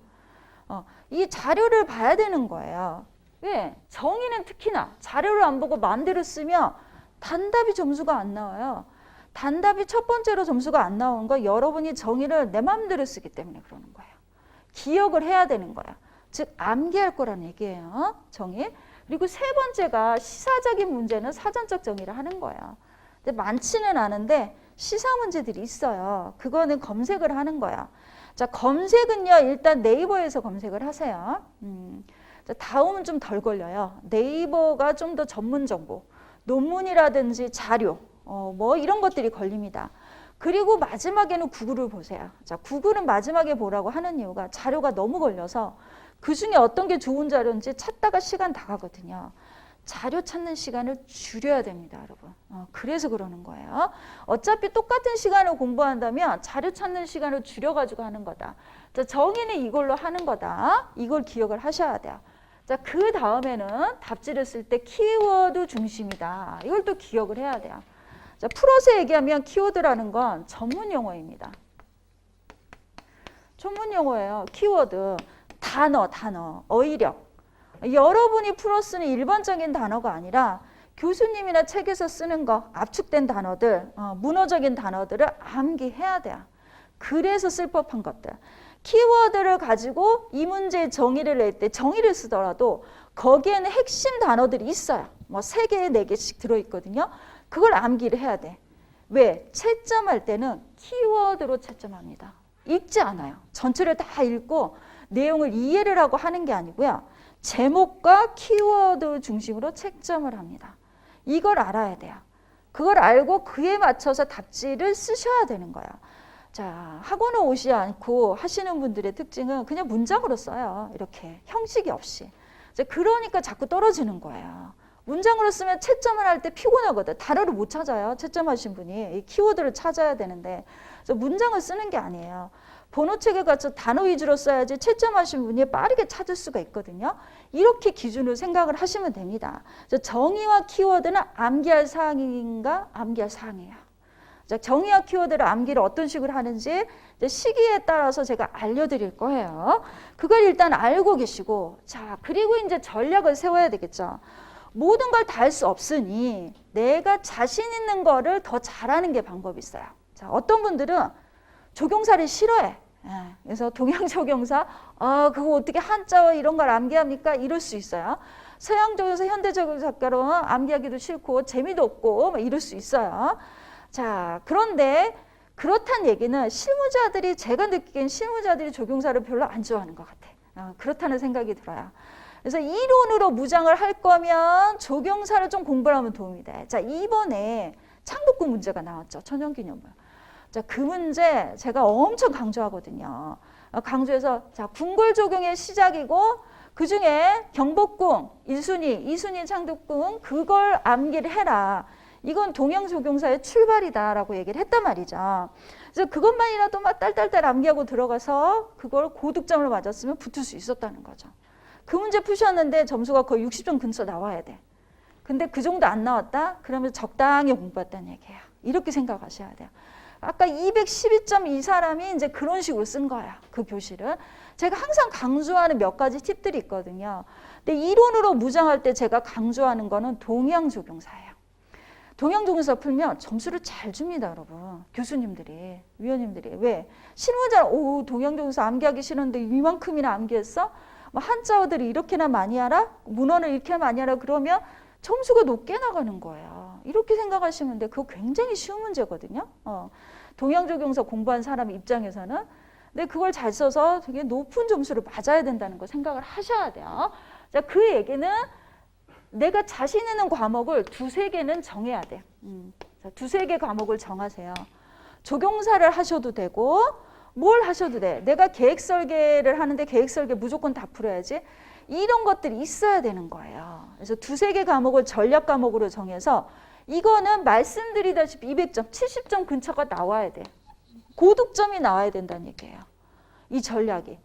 이 자료를 봐야 되는 거예요. 왜? 정의는 특히나 자료를 안 보고 마음대로 쓰면 단답이 점수가 안 나와요. 단답이 첫 번째로 점수가 안 나오는 건 여러분이 정의를 내 마음대로 쓰기 때문에 그러는 거예요. 기억을 해야 되는 거예요. 즉 암기할 거라는 얘기예요. 정의. 그리고 세 번째가 시사적인 문제는 사전적 정의를 하는 거예요. 근데 많지는 않은데 시사 문제들이 있어요. 그거는 검색을 하는 거야. 자, 검색은요. 일단 네이버에서 검색을 하세요. 자, 다음은 좀 덜 걸려요. 네이버가 좀 더 전문 정보, 논문이라든지 자료, 뭐 이런 것들이 걸립니다. 그리고 마지막에는 구글을 보세요. 자, 구글은 마지막에 보라고 하는 이유가 자료가 너무 걸려서 그중에 어떤 게 좋은 자료인지 찾다가 시간 다 가거든요. 자료 찾는 시간을 줄여야 됩니다, 여러분. 그래서 그러는 거예요. 어차피 똑같은 시간을 공부한다면 자료 찾는 시간을 줄여가지고 하는 거다. 자, 정의는 이걸로 하는 거다. 이걸 기억을 하셔야 돼요. 자, 그 다음에는 답지를 쓸 때 키워드 중심이다. 이걸 또 기억을 해야 돼요. 자, 풀어서 얘기하면 키워드라는 건 전문 용어입니다. 전문 용어예요. 키워드, 단어, 어휘력. 여러분이 풀어 쓰는 일반적인 단어가 아니라 교수님이나 책에서 쓰는 거, 압축된 단어들, 문어적인 단어들을 암기해야 돼요. 그래서 쓸 법한 것들. 키워드를 가지고 이 문제의 정의를 낼 때 정의를 쓰더라도 거기에는 핵심 단어들이 있어요. 뭐 3개, 4개씩 들어있거든요. 그걸 암기를 해야 돼. 왜? 채점할 때는 키워드로 채점합니다. 읽지 않아요. 전체를 다 읽고 내용을 이해를 하고 하는 게 아니고요. 제목과 키워드 중심으로 채점을 합니다. 이걸 알아야 돼요. 그걸 알고 그에 맞춰서 답지를 쓰셔야 되는 거예요. 자, 학원을 오지 않고 하시는 분들의 특징은 그냥 문장으로 써요. 이렇게 형식이 없이. 그러니까 자꾸 떨어지는 거예요. 문장으로 쓰면 채점을 할 때 피곤하거든. 단어를 못 찾아요. 채점하신 분이. 이 키워드를 찾아야 되는데. 그래서 문장을 쓰는 게 아니에요. 번호책에 가서 단어 위주로 써야지 채점하신 분이 빠르게 찾을 수가 있거든요. 이렇게 기준으로 생각을 하시면 됩니다. 정의와 키워드는 암기할 사항인가? 암기할 사항이에요. 정의와 키워드를 암기를 어떤 식으로 하는지 시기에 따라서 제가 알려드릴 거예요. 그걸 일단 알고 계시고, 자, 그리고 이제 전략을 세워야 되겠죠. 모든 걸 다 할 수 없으니 내가 자신 있는 거를 더 잘하는 게 방법이 있어요. 자, 어떤 분들은 조경사를 싫어해. 그래서 동양조경사, 그거 어떻게 한자어 이런 걸 암기합니까? 이럴 수 있어요. 서양조경사, 현대조경사로 암기하기도 싫고 재미도 없고 이럴 수 있어요. 자, 그런데 그렇다는 얘기는 실무자들이, 제가 느끼기엔 실무자들이 조경사를 별로 안 좋아하는 것 같아. 그렇다는 생각이 들어요. 그래서 이론으로 무장을 할 거면 조경사를 좀 공부를 하면 도움이 돼. 자, 이번에 창독구 문제가 나왔죠. 천연기념물. 자, 그 문제 제가 엄청 강조하거든요. 강조해서, 자, 궁궐조경의 시작이고, 그 중에 경복궁, 1순위, 2순위 창독궁, 그걸 암기를 해라. 이건 동양조경사의 출발이다라고 얘기를 했단 말이죠. 그래서 그것만이라도 막 딸딸딸 암기하고 들어가서 그걸 고득점을 맞았으면 붙을 수 있었다는 거죠. 그 문제 푸셨는데 점수가 거의 60점 근처 나와야 돼. 근데 그 정도 안 나왔다? 그러면 적당히 공부했다는 얘기예요. 이렇게 생각하셔야 돼요. 아까 212점 이 사람이 이제 그런 식으로 쓴 거야. 그 교실은. 제가 항상 강조하는 몇 가지 팁들이 있거든요. 근데 이론으로 무장할 때 제가 강조하는 거는 동양조경사예요. 동양조경사 풀면 점수를 잘 줍니다, 여러분. 교수님들이, 위원님들이. 왜? 실무자는 동양조경사 암기하기 싫은데 이만큼이나 암기했어? 뭐 한자어들이 이렇게나 많이 알아? 문헌을 이렇게 많이 알아? 그러면 점수가 높게 나가는 거예요. 이렇게 생각하시면 돼. 그거 굉장히 쉬운 문제거든요. 동양조경사 공부한 사람 입장에서는. 근데 그걸 잘 써서 되게 높은 점수를 맞아야 된다는 거 생각을 하셔야 돼요. 자, 그 얘기는 내가 자신 있는 과목을 2-3개는 정해야 돼. 자, 2-3개 과목을 정하세요. 조경사를 하셔도 되고 뭘 하셔도 돼. 내가 계획 설계를 하는데 계획 설계 무조건 다 풀어야지. 이런 것들이 있어야 되는 거예요. 그래서 2-3개 과목을 전략 과목으로 정해서 이거는 말씀드리다시피 200점, 70점 근처가 나와야 돼. 고득점이 나와야 된다는 얘기예요. 이 전략이.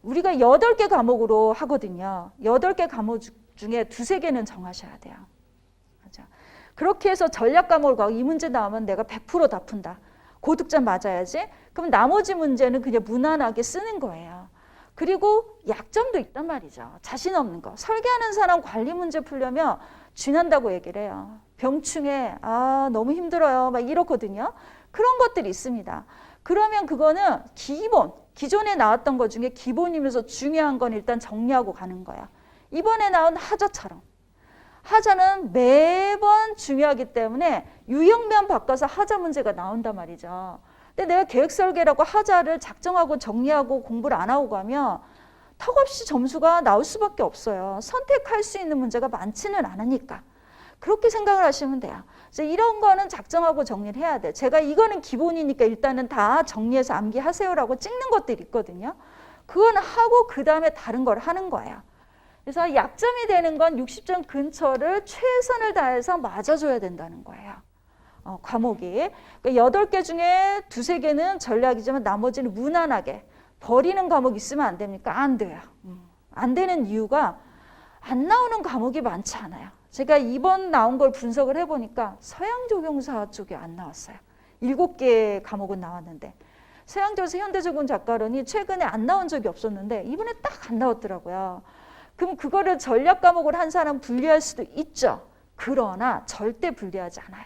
우리가 8개 과목으로 하거든요. 8개 과목 중에 2-3개는 정하셔야 돼요. 그렇죠? 그렇게 해서 전략 과목을 가고 이 문제 나오면 내가 100% 다 푼다. 고득점 맞아야지. 그럼 나머지 문제는 그냥 무난하게 쓰는 거예요. 그리고 약점도 있단 말이죠. 자신 없는 거. 설계하는 사람 관리 문제 풀려면 쥐난다고 얘기를 해요. 병충해. 너무 힘들어요. 막 이렇거든요. 그런 것들이 있습니다. 그러면 그거는 기존에 나왔던 것 중에 기본이면서 중요한 건 일단 정리하고 가는 거야. 이번에 나온 하자처럼. 하자는 매번 중요하기 때문에 유형만 바꿔서 하자 문제가 나온단 말이죠. 근데 내가 계획 설계라고 하자를 작정하고 정리하고 공부를 안 하고 가면 턱없이 점수가 나올 수밖에 없어요. 선택할 수 있는 문제가 많지는 않으니까. 그렇게 생각을 하시면 돼요. 그래서 이런 거는 작정하고 정리를 해야 돼. 제가 이거는 기본이니까 일단은 다 정리해서 암기하세요라고 찍는 것들이 있거든요. 그건 하고 그 다음에 다른 걸 하는 거예요. 그래서 약점이 되는 건 60점 근처를 최선을 다해서 맞아줘야 된다는 거예요. 과목이. 그러니까 8개 중에 2-3개는 전략이지만 나머지는 무난하게. 버리는 과목 있으면 안 됩니까? 안 돼요. 안 되는 이유가 안 나오는 과목이 많지 않아요. 제가 이번 나온 걸 분석을 해보니까 서양조경사 쪽이 안 나왔어요. 7개 과목은 나왔는데 서양조경사 현대조경 작가론이 최근에 안 나온 적이 없었는데 이번에 딱 안 나왔더라고요. 그럼 그거를 전략 과목을 한 사람 분리할 수도 있죠. 그러나 절대 분리하지 않아요.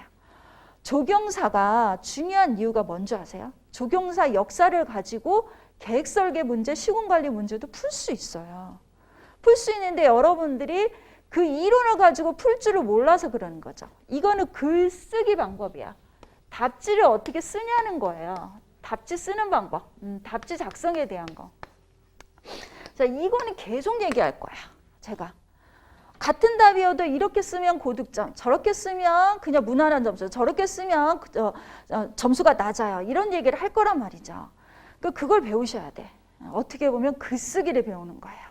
조경사가 중요한 이유가 뭔지 아세요? 조경사 역사를 가지고 계획 설계 문제, 시공관리 문제도 풀 수 있어요. 풀 수 있는데 여러분들이 그 이론을 가지고 풀 줄을 몰라서 그러는 거죠. 이거는 글쓰기 방법이야. 답지를 어떻게 쓰냐는 거예요. 답지 쓰는 방법, 답지 작성에 대한 거. 자, 이거는 계속 얘기할 거야, 제가. 같은 답이어도 이렇게 쓰면 고득점, 저렇게 쓰면 그냥 무난한 점수, 저렇게 쓰면 점수가 낮아요. 이런 얘기를 할 거란 말이죠. 그걸 배우셔야 돼. 어떻게 보면 글쓰기를 배우는 거예요.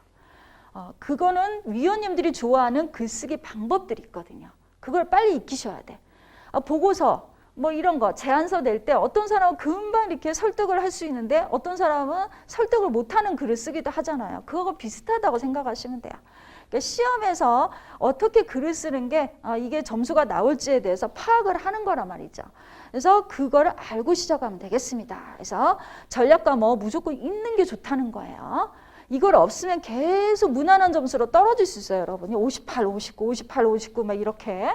그거는 위원님들이 좋아하는 글쓰기 방법들이 있거든요. 그걸 빨리 익히셔야 돼. 보고서 뭐 이런 거 제안서 낼 때 어떤 사람은 금방 이렇게 설득을 할 수 있는데 어떤 사람은 설득을 못하는 글을 쓰기도 하잖아요. 그거 비슷하다고 생각하시면 돼요. 그러니까 시험에서 어떻게 글을 쓰는 게 이게 점수가 나올지에 대해서 파악을 하는 거란 말이죠. 그래서 그거를 알고 시작하면 되겠습니다. 그래서 전략과 뭐 무조건 있는 게 좋다는 거예요. 이걸 없으면 계속 무난한 점수로 떨어질 수 있어요, 여러분이. 58, 59, 58, 59 막 이렇게.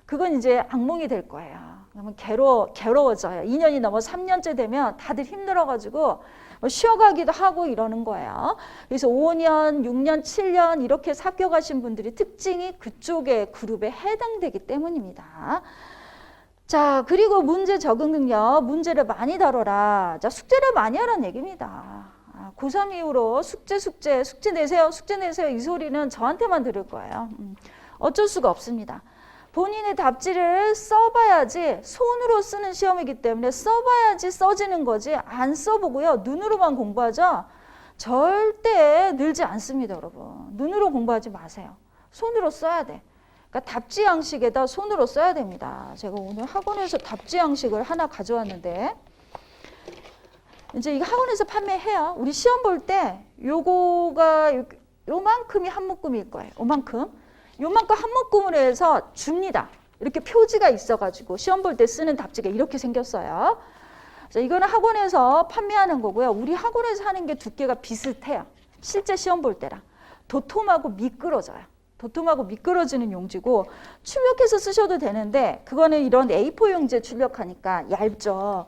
그건 이제 악몽이 될 거예요. 그러면 괴로워져요. 2년이 넘어 3년째 되면 다들 힘들어가지고 쉬어가기도 하고 이러는 거예요. 그래서 5년, 6년, 7년 이렇게 삭혀가신 분들이 특징이 그쪽의 그룹에 해당되기 때문입니다. 자, 그리고 문제 적응 능력, 문제를 많이 다뤄라. 자, 숙제를 많이 하라는 얘기입니다. 고3 이후로 숙제 내세요, 숙제 내세요 이 소리는 저한테만 들을 거예요. 어쩔 수가 없습니다. 본인의 답지를 써봐야지, 손으로 쓰는 시험이기 때문에 써봐야지 써지는 거지, 안 써보고요 눈으로만 공부하죠. 절대 늘지 않습니다, 여러분. 눈으로 공부하지 마세요. 손으로 써야 돼. 그러니까 답지 양식에다 손으로 써야 됩니다. 제가 오늘 학원에서 답지 양식을 하나 가져왔는데, 이제 이거 학원에서 판매해요. 우리 시험 볼 때 요거가 요만큼이 한 묶음일 거예요. 요만큼 한 묶음으로 해서 줍니다. 이렇게 표지가 있어가지고 시험 볼 때 쓰는 답지가 이렇게 생겼어요. 자, 이거는 학원에서 판매하는 거고요. 우리 학원에서 하는 게 두께가 비슷해요. 실제 시험 볼 때랑. 도톰하고 미끄러져요. 도톰하고 미끄러지는 용지고 출력해서 쓰셔도 되는데 그거는 이런 A4 용지에 출력하니까 얇죠.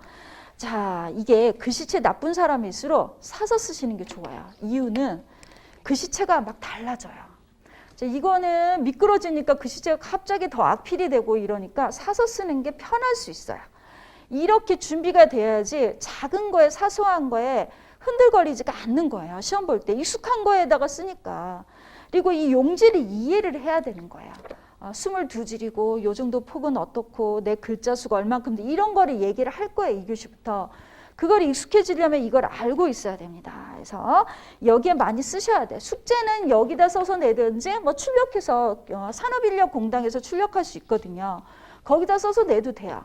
자, 이게 글씨체 나쁜 사람일수록 사서 쓰시는 게 좋아요. 이유는 글씨체가 막 달라져요. 이거는 미끄러지니까 글씨체가 갑자기 더 악필이 되고 이러니까 사서 쓰는 게 편할 수 있어요. 이렇게 준비가 돼야지 작은 거에 사소한 거에 흔들거리지가 않는 거예요. 시험 볼 때 익숙한 거에다가 쓰니까. 그리고 이 용지를 이해를 해야 되는 거예요. 22줄이고 요 정도 폭은 어떻고 내 글자 수가 얼만큼 이런 거를 얘기를 할 거예요. 2교시부터. 그걸 익숙해지려면 이걸 알고 있어야 됩니다. 그래서 여기에 많이 쓰셔야 돼. 숙제는 여기다 써서 내든지 뭐 출력해서 산업인력공단에서 출력할 수 있거든요. 거기다 써서 내도 돼요.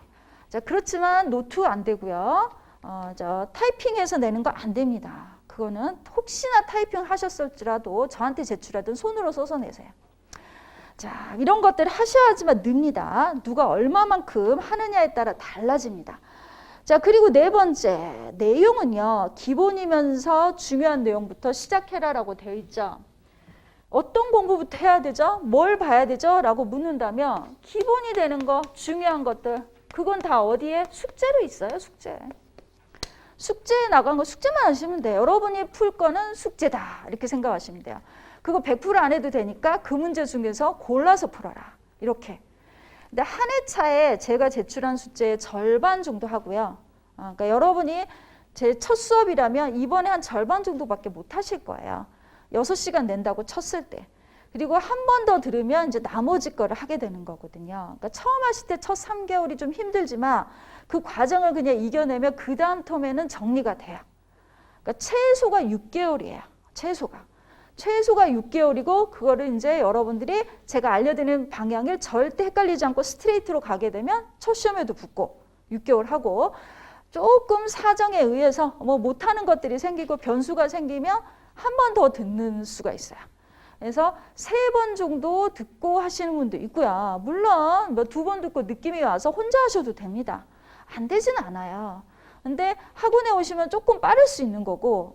자, 그렇지만 노트 안 되고요. 타이핑해서 내는 거 안 됩니다. 그거는 혹시나 타이핑 하셨을지라도 저한테 제출하든 손으로 써서 내세요. 자, 이런 것들을 하셔야지만 늡니다. 누가 얼마만큼 하느냐에 따라 달라집니다. 자, 그리고 네 번째, 내용은요. 기본이면서 중요한 내용부터 시작해라라고 되어 있죠. 어떤 공부부터 해야 되죠? 뭘 봐야 되죠? 라고 묻는다면 기본이 되는 거, 중요한 것들, 그건 다 어디에? 숙제로 있어요, 숙제. 숙제에 나간 거 숙제만 하시면 돼요. 여러분이 풀 거는 숙제다. 이렇게 생각하시면 돼요. 그거 100%안 해도 되니까 그 문제 중에서 골라서 풀어라. 이렇게. 근데 한 회차에 제가 제출한 숙제의 절반 정도 하고요. 그러니까 여러분이 제 첫 수업이라면 이번에 한 절반 정도밖에 못 하실 거예요. 6시간 낸다고 쳤을 때. 그리고 한 번 더 들으면 이제 나머지 거를 하게 되는 거거든요. 그러니까 처음 하실 때 첫 3개월이 좀 힘들지만 그 과정을 그냥 이겨내면 그 다음 텀에는 정리가 돼요. 그러니까 최소가 6개월이에요. 최소가 6개월이고 그거를 이제 여러분들이 제가 알려드리는 방향을 절대 헷갈리지 않고 스트레이트로 가게 되면 첫 시험에도 붙고 6개월 하고 조금 사정에 의해서 뭐 못하는 것들이 생기고 변수가 생기면 한 번 더 듣는 수가 있어요. 그래서 3번 정도 듣고 하시는 분도 있고요. 물론 뭐 2번 듣고 느낌이 와서 혼자 하셔도 됩니다. 안 되진 않아요. 근데 학원에 오시면 조금 빠를 수 있는 거고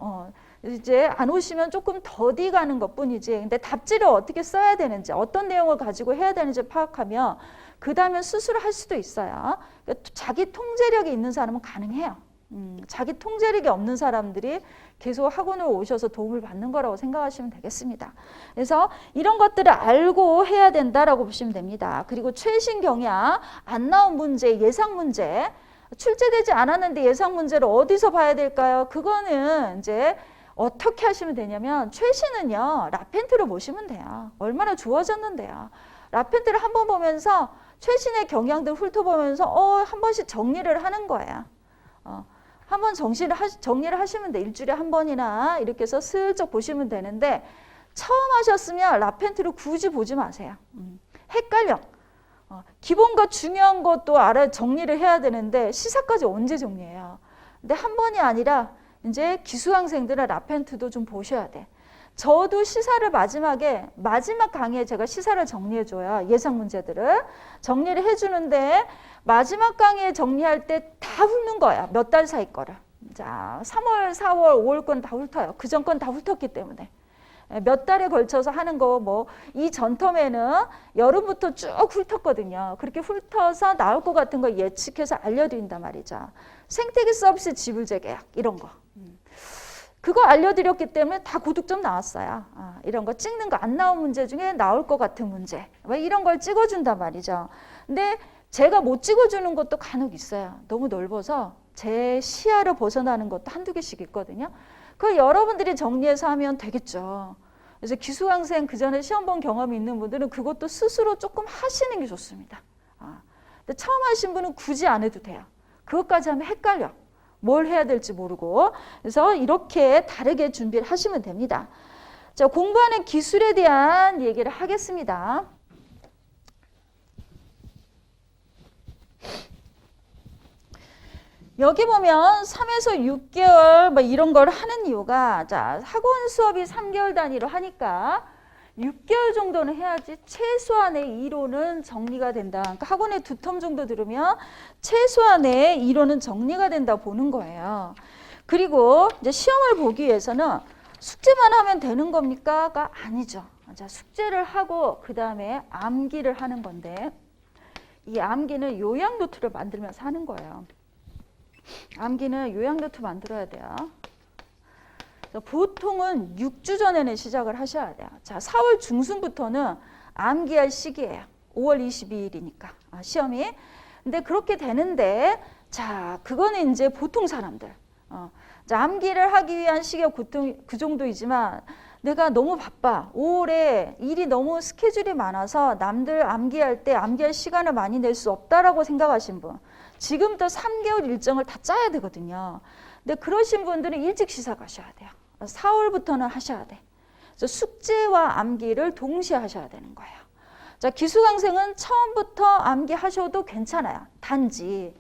이제 안 오시면 조금 더디 가는 것뿐이지. 근데 답지를 어떻게 써야 되는지, 어떤 내용을 가지고 해야 되는지 파악하면 그 다음에 스스로 할 수도 있어요. 그러니까 자기 통제력이 있는 사람은 가능해요. 자기 통제력이 없는 사람들이 계속 학원을 오셔서 도움을 받는 거라고 생각하시면 되겠습니다. 그래서 이런 것들을 알고 해야 된다라고 보시면 됩니다. 그리고 최신 경향, 안 나온 문제, 예상 문제, 출제되지 않았는데 예상 문제를 어디서 봐야 될까요? 그거는 이제 어떻게 하시면 되냐면 최신은요 라펜트로 보시면 돼요. 얼마나 좋아졌는데요. 라펜트를 한번 보면서 최신의 경향들 훑어보면서 한 번씩 정리를 하는 거예요. 한번 정리를 하시면 돼. 일주일에 한 번이나 이렇게 해서 슬쩍 보시면 되는데 처음 하셨으면 라펜트를 굳이 보지 마세요. 헷갈려. 기본과 중요한 것도 정리를 해야 되는데 시사까지 언제 정리해요? 근데 한 번이 아니라 이제 기수학생들은 라펜트도 좀 보셔야 돼. 저도 시사를 마지막 강의에 제가 시사를 정리해줘요. 예상 문제들을 정리를 해주는데 마지막 강의에 정리할 때 다 훑는 거야. 몇 달 사이 거를. 자, 3월, 4월, 5월 건 다 훑어요. 그 전 건 다 훑었기 때문에. 몇 달에 걸쳐서 하는 거 이 전텀에는 여름부터 쭉 훑었거든요. 그렇게 훑어서 나올 것 같은 거 예측해서 알려드린단 말이죠. 생태계 서비스 지불 재계약 이런 거. 그거 알려드렸기 때문에 다 고득점 나왔어요. 이런 거 찍는 거 안 나온 문제 중에 나올 것 같은 문제. 이런 걸 찍어준단 말이죠. 근데 제가 못 찍어주는 것도 간혹 있어요. 너무 넓어서 제 시야를 벗어나는 것도 한두 개씩 있거든요. 그걸 여러분들이 정리해서 하면 되겠죠. 그래서 기수학생 그 전에 시험 본 경험이 있는 분들은 그것도 스스로 조금 하시는 게 좋습니다. 근데 처음 하신 분은 굳이 안 해도 돼요. 그것까지 하면 헷갈려. 뭘 해야 될지 모르고. 그래서 이렇게 다르게 준비를 하시면 됩니다. 자, 공부하는 기술에 대한 얘기를 하겠습니다. 여기 보면 3에서 6개월 이런 걸 하는 이유가 자, 학원 수업이 3개월 단위로 하니까 6개월 정도는 해야지 최소한의 이론은 정리가 된다. 그러니까 학원에 2텀 정도 들으면 최소한의 이론은 정리가 된다 보는 거예요. 그리고 이제 시험을 보기 위해서는 숙제만 하면 되는 겁니까?가 아니죠. 자, 숙제를 하고 그 다음에 암기를 하는 건데 이 암기는 요약 노트를 만들면서 하는 거예요. 암기는 요약 노트 만들어야 돼요. 보통은 6주 전에는 시작을 하셔야 돼요. 자, 4월 중순부터는 암기할 시기예요. 5월 22일이니까 시험이. 근데 그렇게 되는데 자, 그거는 이제 보통 사람들. 자, 암기를 하기 위한 시기가 보통 그 정도이지만 내가 너무 바빠. 5월에 일이 너무 스케줄이 많아서 남들 암기할 때 암기할 시간을 많이 낼 수 없다라고 생각하신 분. 지금부터 3개월 일정을 다 짜야 되거든요. 근데 그러신 분들은 일찍 시사 가셔야 돼요. 4월부터는 하셔야 돼. 그래서 숙제와 암기를 동시에 하셔야 되는 거예요. 자, 기수강생은 처음부터 암기하셔도 괜찮아요. 단지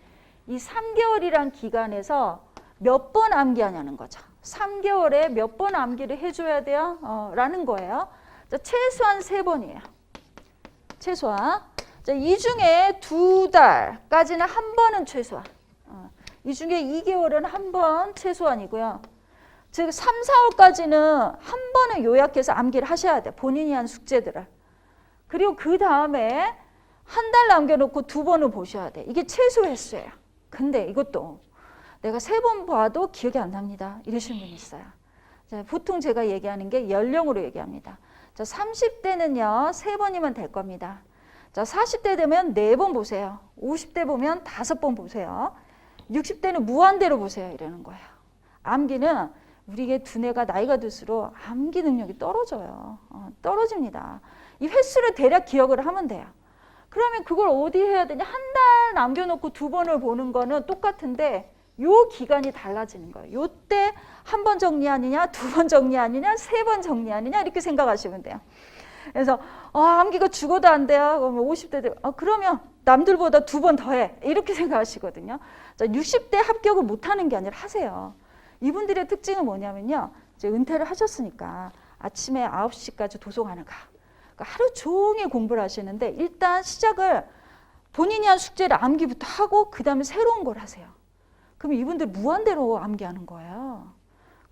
이 3개월이란 기간에서 몇 번 암기하냐는 거죠. 3개월에 몇 번 암기를 해줘야 돼요? 라는 거예요. 자, 최소한 3번이에요. 최소한. 자, 이 중에 2달까지는 한 번은 최소한. 이 중에 2개월은 한 번 최소한이고요. 즉 3, 4월까지는 한 번은 요약해서 암기를 하셔야 돼요. 본인이 한 숙제들을. 그리고 그 다음에 한 달 남겨놓고 2번을 보셔야 돼. 이게 최소 횟수예요. 근데 이것도 내가 3번 봐도 기억이 안 납니다. 이러시는 분이 있어요. 자, 보통 제가 얘기하는 게 연령으로 얘기합니다. 자, 30대는요. 3번이면 될 겁니다. 자, 40대 되면 4번 보세요. 50대 보면 5번 보세요. 60대는 무한대로 보세요. 이러는 거예요. 암기는 우리의 두뇌가 나이가 들수록 암기 능력이 떨어져요. 떨어집니다. 이 횟수를 대략 기억을 하면 돼요. 그러면 그걸 어디 해야 되냐? 한 달 남겨놓고 2번을 보는 거는 똑같은데 요 기간이 달라지는 거예요. 요때 한 번 정리하느냐, 2번 정리하느냐, 3번 정리하느냐 이렇게 생각하시면 돼요. 그래서 암기가 죽어도 안 돼요. 그러면 50대 그러면 남들보다 2번 더 해. 이렇게 생각하시거든요. 자, 60대 합격을 못하는 게 아니라 하세요. 이분들의 특징은 뭐냐면요. 이제 은퇴를 하셨으니까 아침에 9시까지 도서관을 가. 그러니까 하루 종일 공부를 하시는데 일단 시작을 본인이 한 숙제를 암기부터 하고 그 다음에 새로운 걸 하세요. 그럼 이분들 무한대로 암기하는 거예요.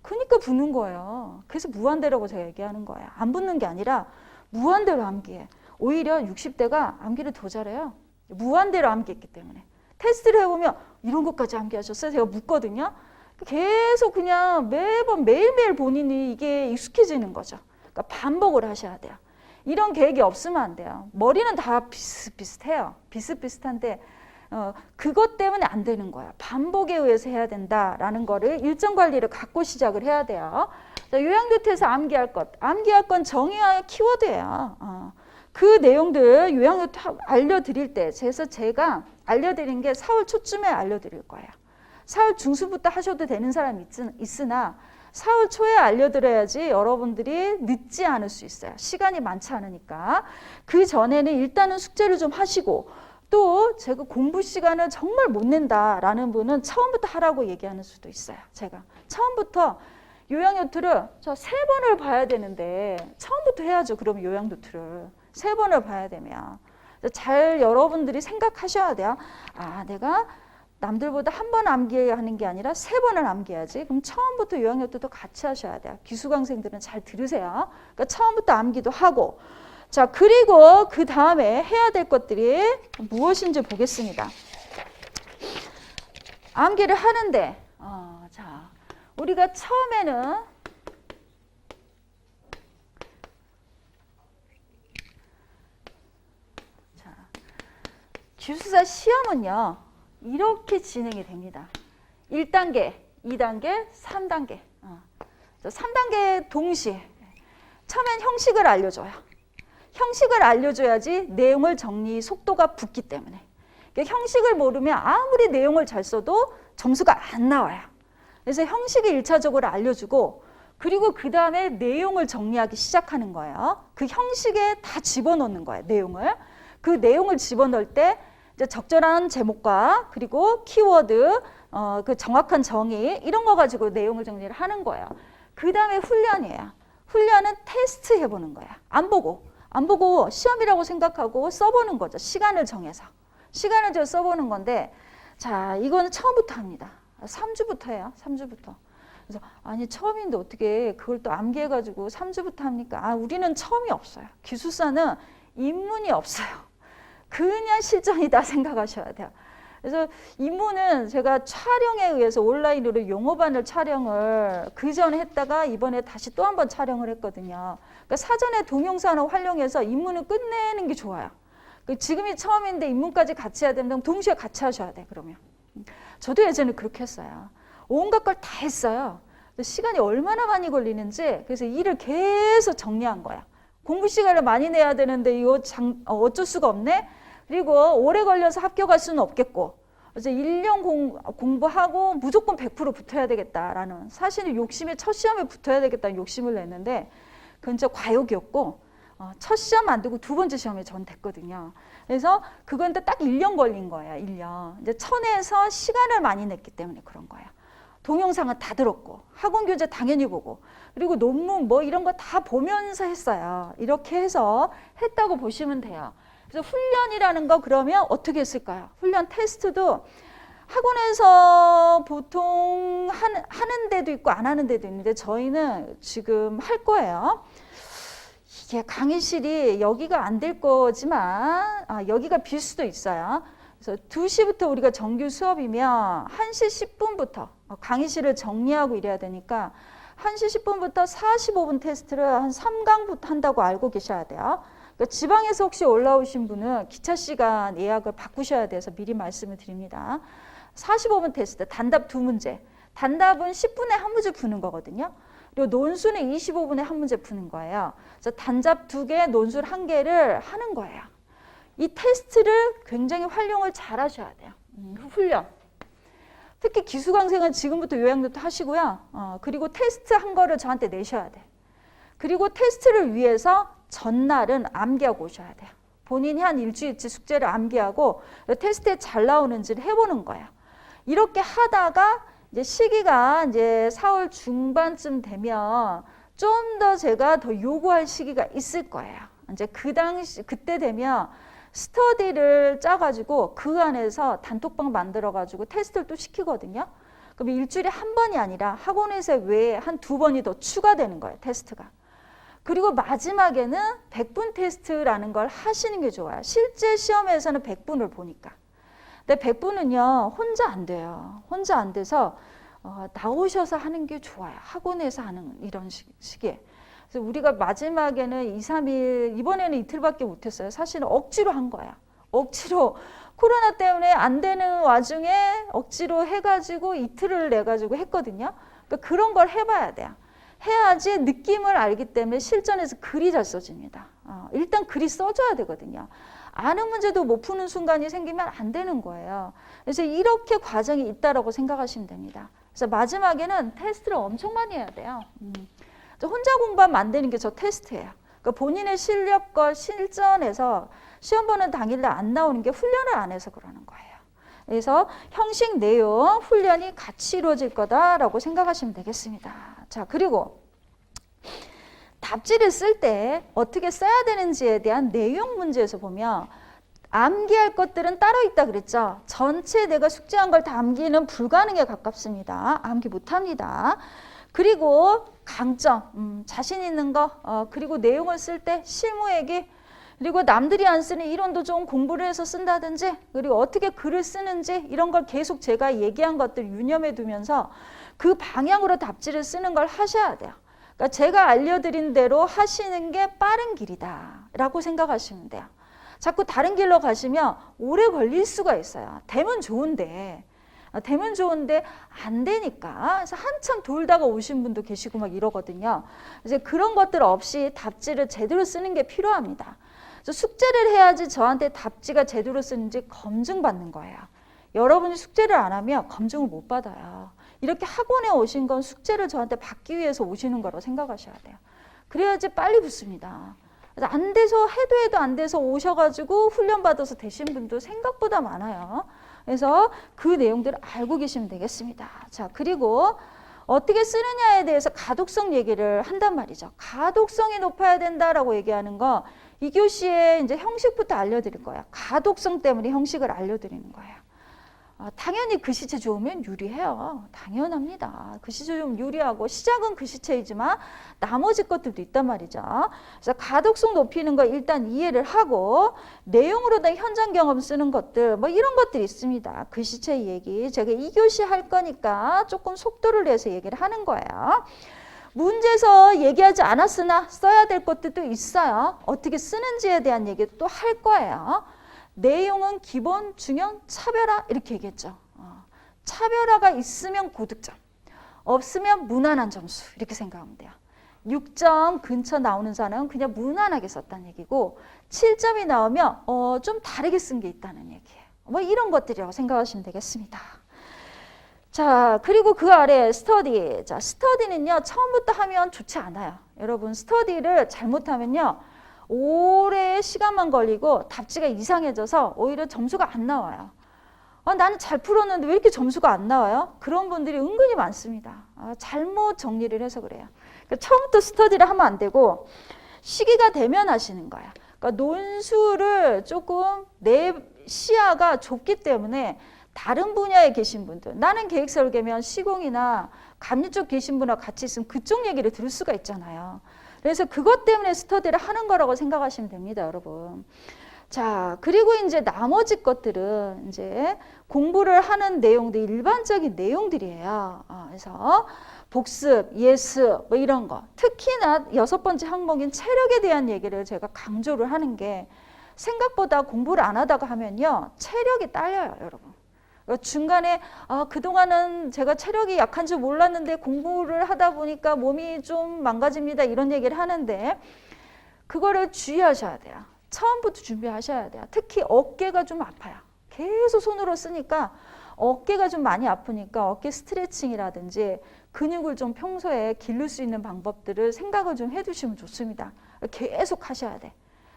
그러니까 붙는 거예요. 그래서 무한대라고 제가 얘기하는 거예요. 안 붙는 게 아니라 무한대로 암기해. 오히려 60대가 암기를 더 잘해요. 무한대로 암기했기 때문에. 테스트를 해보면 이런 것까지 암기하셨어요? 제가 묻거든요. 계속 그냥 매번 매일매일 본인이 이게 익숙해지는 거죠. 그러니까 반복을 하셔야 돼요. 이런 계획이 없으면 안 돼요. 머리는 다 비슷비슷해요. 비슷비슷한데 그것 때문에 안 되는 거예요. 반복에 의해서 해야 된다라는 거를 일정 관리를 갖고 시작을 해야 돼요. 자, 요양노트에서 암기할 것. 암기할 건 정의와 키워드예요. 그 내용들 요양노트 알려드릴 때, 그래서 제가 알려드린 게 4월 초쯤에 알려드릴 거예요. 4월 중순부터 하셔도 되는 사람이 있으나 4월 초에 알려드려야지 여러분들이 늦지 않을 수 있어요. 시간이 많지 않으니까. 그 전에는 일단은 숙제를 좀 하시고, 또 제가 공부 시간을 정말 못 낸다라는 분은 처음부터 하라고 얘기하는 수도 있어요. 제가 처음부터 요양노트를 저 3번을 봐야 되는데 처음부터 해야죠. 그럼 요양노트를 3번을 봐야 되면 잘 여러분들이 생각하셔야 돼요. 아, 내가 남들보다 한 번 암기하는 게 아니라 3번을 암기해야지. 그럼 처음부터 요양노트도 같이 하셔야 돼요. 기수강생들은 잘 들으세요. 그러니까 처음부터 암기도 하고. 자, 그리고 그 다음에 해야 될 것들이 무엇인지 보겠습니다. 암기를 하는데, 자, 우리가 처음에는 자, 기숙사 시험은요, 이렇게 진행이 됩니다. 1단계, 2단계, 3단계. 3단계 동시에 처음엔 형식을 알려줘요. 형식을 알려줘야지 내용을 정리 속도가 붙기 때문에. 그러니까 형식을 모르면 아무리 내용을 잘 써도 점수가 안 나와요. 그래서 형식을 1차적으로 알려주고, 그리고 그 다음에 내용을 정리하기 시작하는 거예요. 그 형식에 다 집어넣는 거예요, 내용을. 그 내용을 집어넣을 때 이제 적절한 제목과 그리고 키워드, 그 정확한 정의, 이런 거 가지고 내용을 정리를 하는 거예요. 그 다음에 훈련이에요. 훈련은 테스트 해보는 거야. 안 보고 시험이라고 생각하고 써보는 거죠. 시간을 정해서. 시간을 정해서 써보는 건데, 자, 이거는 처음부터 합니다. 3주부터 해요. 3주부터. 그래서 아니, 처음인데 어떻게 그걸 또 암기해가지고 3주부터 합니까? 아, 우리는 처음이 없어요. 기숙사는 입문이 없어요. 그냥 실전이다 생각하셔야 돼요. 그래서 입문은 제가 촬영에 의해서 온라인으로 용어반을 촬영을 그전에 했다가 이번에 다시 또 한 번 촬영을 했거든요. 그러니까 사전에 동영상을 활용해서 입문을 끝내는 게 좋아요. 지금이 처음인데 입문까지 같이 해야 되면 동시에 같이 하셔야 돼, 그러면. 저도 예전에 그렇게 했어요. 온갖 걸 다 했어요. 시간이 얼마나 많이 걸리는지, 그래서 일을 계속 정리한 거야. 공부 시간을 많이 내야 되는데 이거 어쩔 수가 없네. 그리고 오래 걸려서 합격할 수는 없겠고, 그래서 1년 공부하고 무조건 100% 붙어야 되겠다라는, 사실은 욕심에 첫 시험에 붙어야 되겠다는 욕심을 냈는데 그건 진짜 과욕이었고, 첫 시험 안 되고 두 번째 시험에 전 됐거든요. 그래서 그건 딱 1년 걸린 거예요. 1년. 이제 천에서 시간을 많이 냈기 때문에 그런 거예요. 동영상은 다 들었고, 학원 교재 당연히 보고, 그리고 논문 뭐 이런 거 다 보면서 했어요. 이렇게 해서 했다고 보시면 돼요. 그래서 훈련이라는 거 그러면 어떻게 했을까요? 훈련 테스트도 학원에서 보통 하는 데도 있고 안 하는 데도 있는데 저희는 지금 할 거예요. 이게 강의실이 여기가 안 될 거지만 여기가 빌 수도 있어요. 그래서 2시부터 우리가 정규 수업이면 1시 10분부터 강의실을 정리하고 이래야 되니까 1시 10분부터 45분 테스트를 한 3강부터 한다고 알고 계셔야 돼요. 그러니까 지방에서 혹시 올라오신 분은 기차 시간 예약을 바꾸셔야 돼서 미리 말씀을 드립니다. 45분 테스트, 단답 2문제. 단답은 10분에 한 문제 푸는 거거든요. 그리고 논술은 25분에 한 문제 푸는 거예요. 그래서 단답 2개, 논술 1개를 하는 거예요. 이 테스트를 굉장히 활용을 잘 하셔야 돼요. 훈련. 특히 기수강생은 지금부터 요양노트 하시고요. 그리고 테스트 한 거를 저한테 내셔야 돼요. 그리고 테스트를 위해서 전날은 암기하고 오셔야 돼요. 본인이 한 일주일치 숙제를 암기하고 테스트에 잘 나오는지를 해보는 거예요. 이렇게 하다가 이제 시기가 이제 4월 중반쯤 되면 좀 더 제가 더 요구할 시기가 있을 거예요. 이제 그때 되면 스터디를 짜가지고 그 안에서 단톡방 만들어가지고 테스트를 또 시키거든요. 그럼 일주일에 한 번이 아니라 학원에서 외에 한 2번이 더 추가되는 거예요, 테스트가. 그리고 마지막에는 100분 테스트라는 걸 하시는 게 좋아요. 실제 시험에서는 100분을 보니까. 근데 100분은요, 혼자 안 돼요. 혼자 안 돼서 나오셔서 하는 게 좋아요. 학원에서 하는 이런 시기에. 그래서 우리가 마지막에는 2, 3일, 이번에는 이틀밖에 못했어요. 사실은 억지로 한 거야. 억지로. 코로나 때문에 안 되는 와중에 억지로 해가지고 이틀을 내가지고 했거든요. 그러니까 그런 걸 해봐야 돼요. 해야지 느낌을 알기 때문에 실전에서 글이 잘 써집니다. 일단 글이 써줘야 되거든요. 아는 문제도 못 푸는 순간이 생기면 안 되는 거예요. 그래서 이렇게 과정이 있다라고 생각하시면 됩니다. 그래서 마지막에는 테스트를 엄청 많이 해야 돼요. 혼자 공부하면 안 되는 게 저 테스트예요. 그러니까 본인의 실력과 실전에서 시험 보는 당일날 안 나오는 게 훈련을 안 해서 그러는 거예요. 그래서 형식, 내용, 훈련이 같이 이루어질 거다라고 생각하시면 되겠습니다. 자, 그리고 답지를 쓸 때 어떻게 써야 되는지에 대한 내용 문제에서 보면 암기할 것들은 따로 있다 그랬죠. 전체 내가 숙제한 걸 다 암기는 불가능에 가깝습니다. 암기 못합니다. 그리고 강점, 자신 있는 거, 그리고 내용을 쓸 때 실무 얘기, 그리고 남들이 안 쓰는 이론도 좀 공부를 해서 쓴다든지, 그리고 어떻게 글을 쓰는지 이런 걸 계속 제가 얘기한 것들 유념해 두면서 그 방향으로 답지를 쓰는 걸 하셔야 돼요. 그러니까 제가 알려드린 대로 하시는 게 빠른 길이다 라고 생각하시면 돼요. 자꾸 다른 길로 가시면 오래 걸릴 수가 있어요. 되면 좋은데 안 되니까. 그래서 한참 돌다가 오신 분도 계시고 막 이러거든요. 이제 그런 것들 없이 답지를 제대로 쓰는 게 필요합니다. 그래서 숙제를 해야지 저한테 답지가 제대로 쓰는지 검증받는 거예요. 여러분이 숙제를 안 하면 검증을 못 받아요. 이렇게 학원에 오신 건 숙제를 저한테 받기 위해서 오시는 거라고 생각하셔야 돼요. 그래야지 빨리 붙습니다. 안 돼서 해도 안 돼서 오셔가지고 훈련받아서 되신 분도 생각보다 많아요. 그래서 그 내용들을 알고 계시면 되겠습니다. 자, 그리고 어떻게 쓰느냐에 대해서 가독성 얘기를 한단 말이죠. 가독성이 높아야 된다라고 얘기하는 거 2교시에 이제 형식부터 알려드릴 거예요. 가독성 때문에 형식을 알려드리는 거예요. 당연히 글씨체 좋으면 유리해요. 당연합니다. 글씨체 좀 유리하고 시작은 글씨체이지만 나머지 것들도 있단 말이죠. 그래서 가독성 높이는 거 일단 이해를 하고 내용으로 된 현장 경험 쓰는 것들 뭐 이런 것들이 있습니다. 글씨체 얘기 제가 2교시 할 거니까 조금 속도를 내서 얘기를 하는 거예요. 문제에서 얘기하지 않았으나 써야 될 것들도 있어요. 어떻게 쓰는지에 대한 얘기도 또 할 거예요. 내용은 기본, 중요한, 차별화 이렇게 얘기했죠. 차별화가 있으면 고득점, 없으면 무난한 점수 이렇게 생각하면 돼요. 6점 근처 나오는 사람은 그냥 무난하게 썼다는 얘기고 7점이 나오면 좀 다르게 쓴 게 있다는 얘기예요. 뭐 이런 것들이라고 생각하시면 되겠습니다. 자, 그리고 그 아래 스터디. 자, 스터디는요 처음부터 하면 좋지 않아요. 여러분 스터디를 잘못하면요 오래 시간만 걸리고 답지가 이상해져서 오히려 점수가 안 나와요. 나는 잘 풀었는데 왜 이렇게 점수가 안 나와요? 그런 분들이 은근히 많습니다. 잘못 정리를 해서 그래요. 그러니까 처음부터 스터디를 하면 안 되고 시기가 되면 하시는 거예요. 그러니까 논술을 조금 내 시야가 좁기 때문에 다른 분야에 계신 분들, 나는 계획설계면 시공이나 감리 쪽 계신 분하고 같이 있으면 그쪽 얘기를 들을 수가 있잖아요. 그래서 그것 때문에 스터디를 하는 거라고 생각하시면 됩니다, 여러분. 자, 그리고 이제 나머지 것들은 이제 공부를 하는 내용들, 일반적인 내용들이에요. 그래서 복습, 예습, 뭐 이런 거. 특히나 6번째 항목인 체력에 대한 얘기를 제가 강조를 하는 게 생각보다 공부를 안 하다가 하면요, 체력이 딸려요, 여러분. 중간에 그동안은 제가 체력이 약한 줄 몰랐는데 공부를 하다 보니까 몸이 좀 망가집니다 이런 얘기를 하는데 그거를 주의하셔야 돼요. 처음부터 준비하셔야 돼요. 특히 어깨가 좀 아파요. 계속 손으로 쓰니까 어깨가 좀 많이 아프니까 어깨 스트레칭이라든지 근육을 좀 평소에 기를 수 있는 방법들을 생각을 좀 해두시면 좋습니다. 계속 하셔야 돼.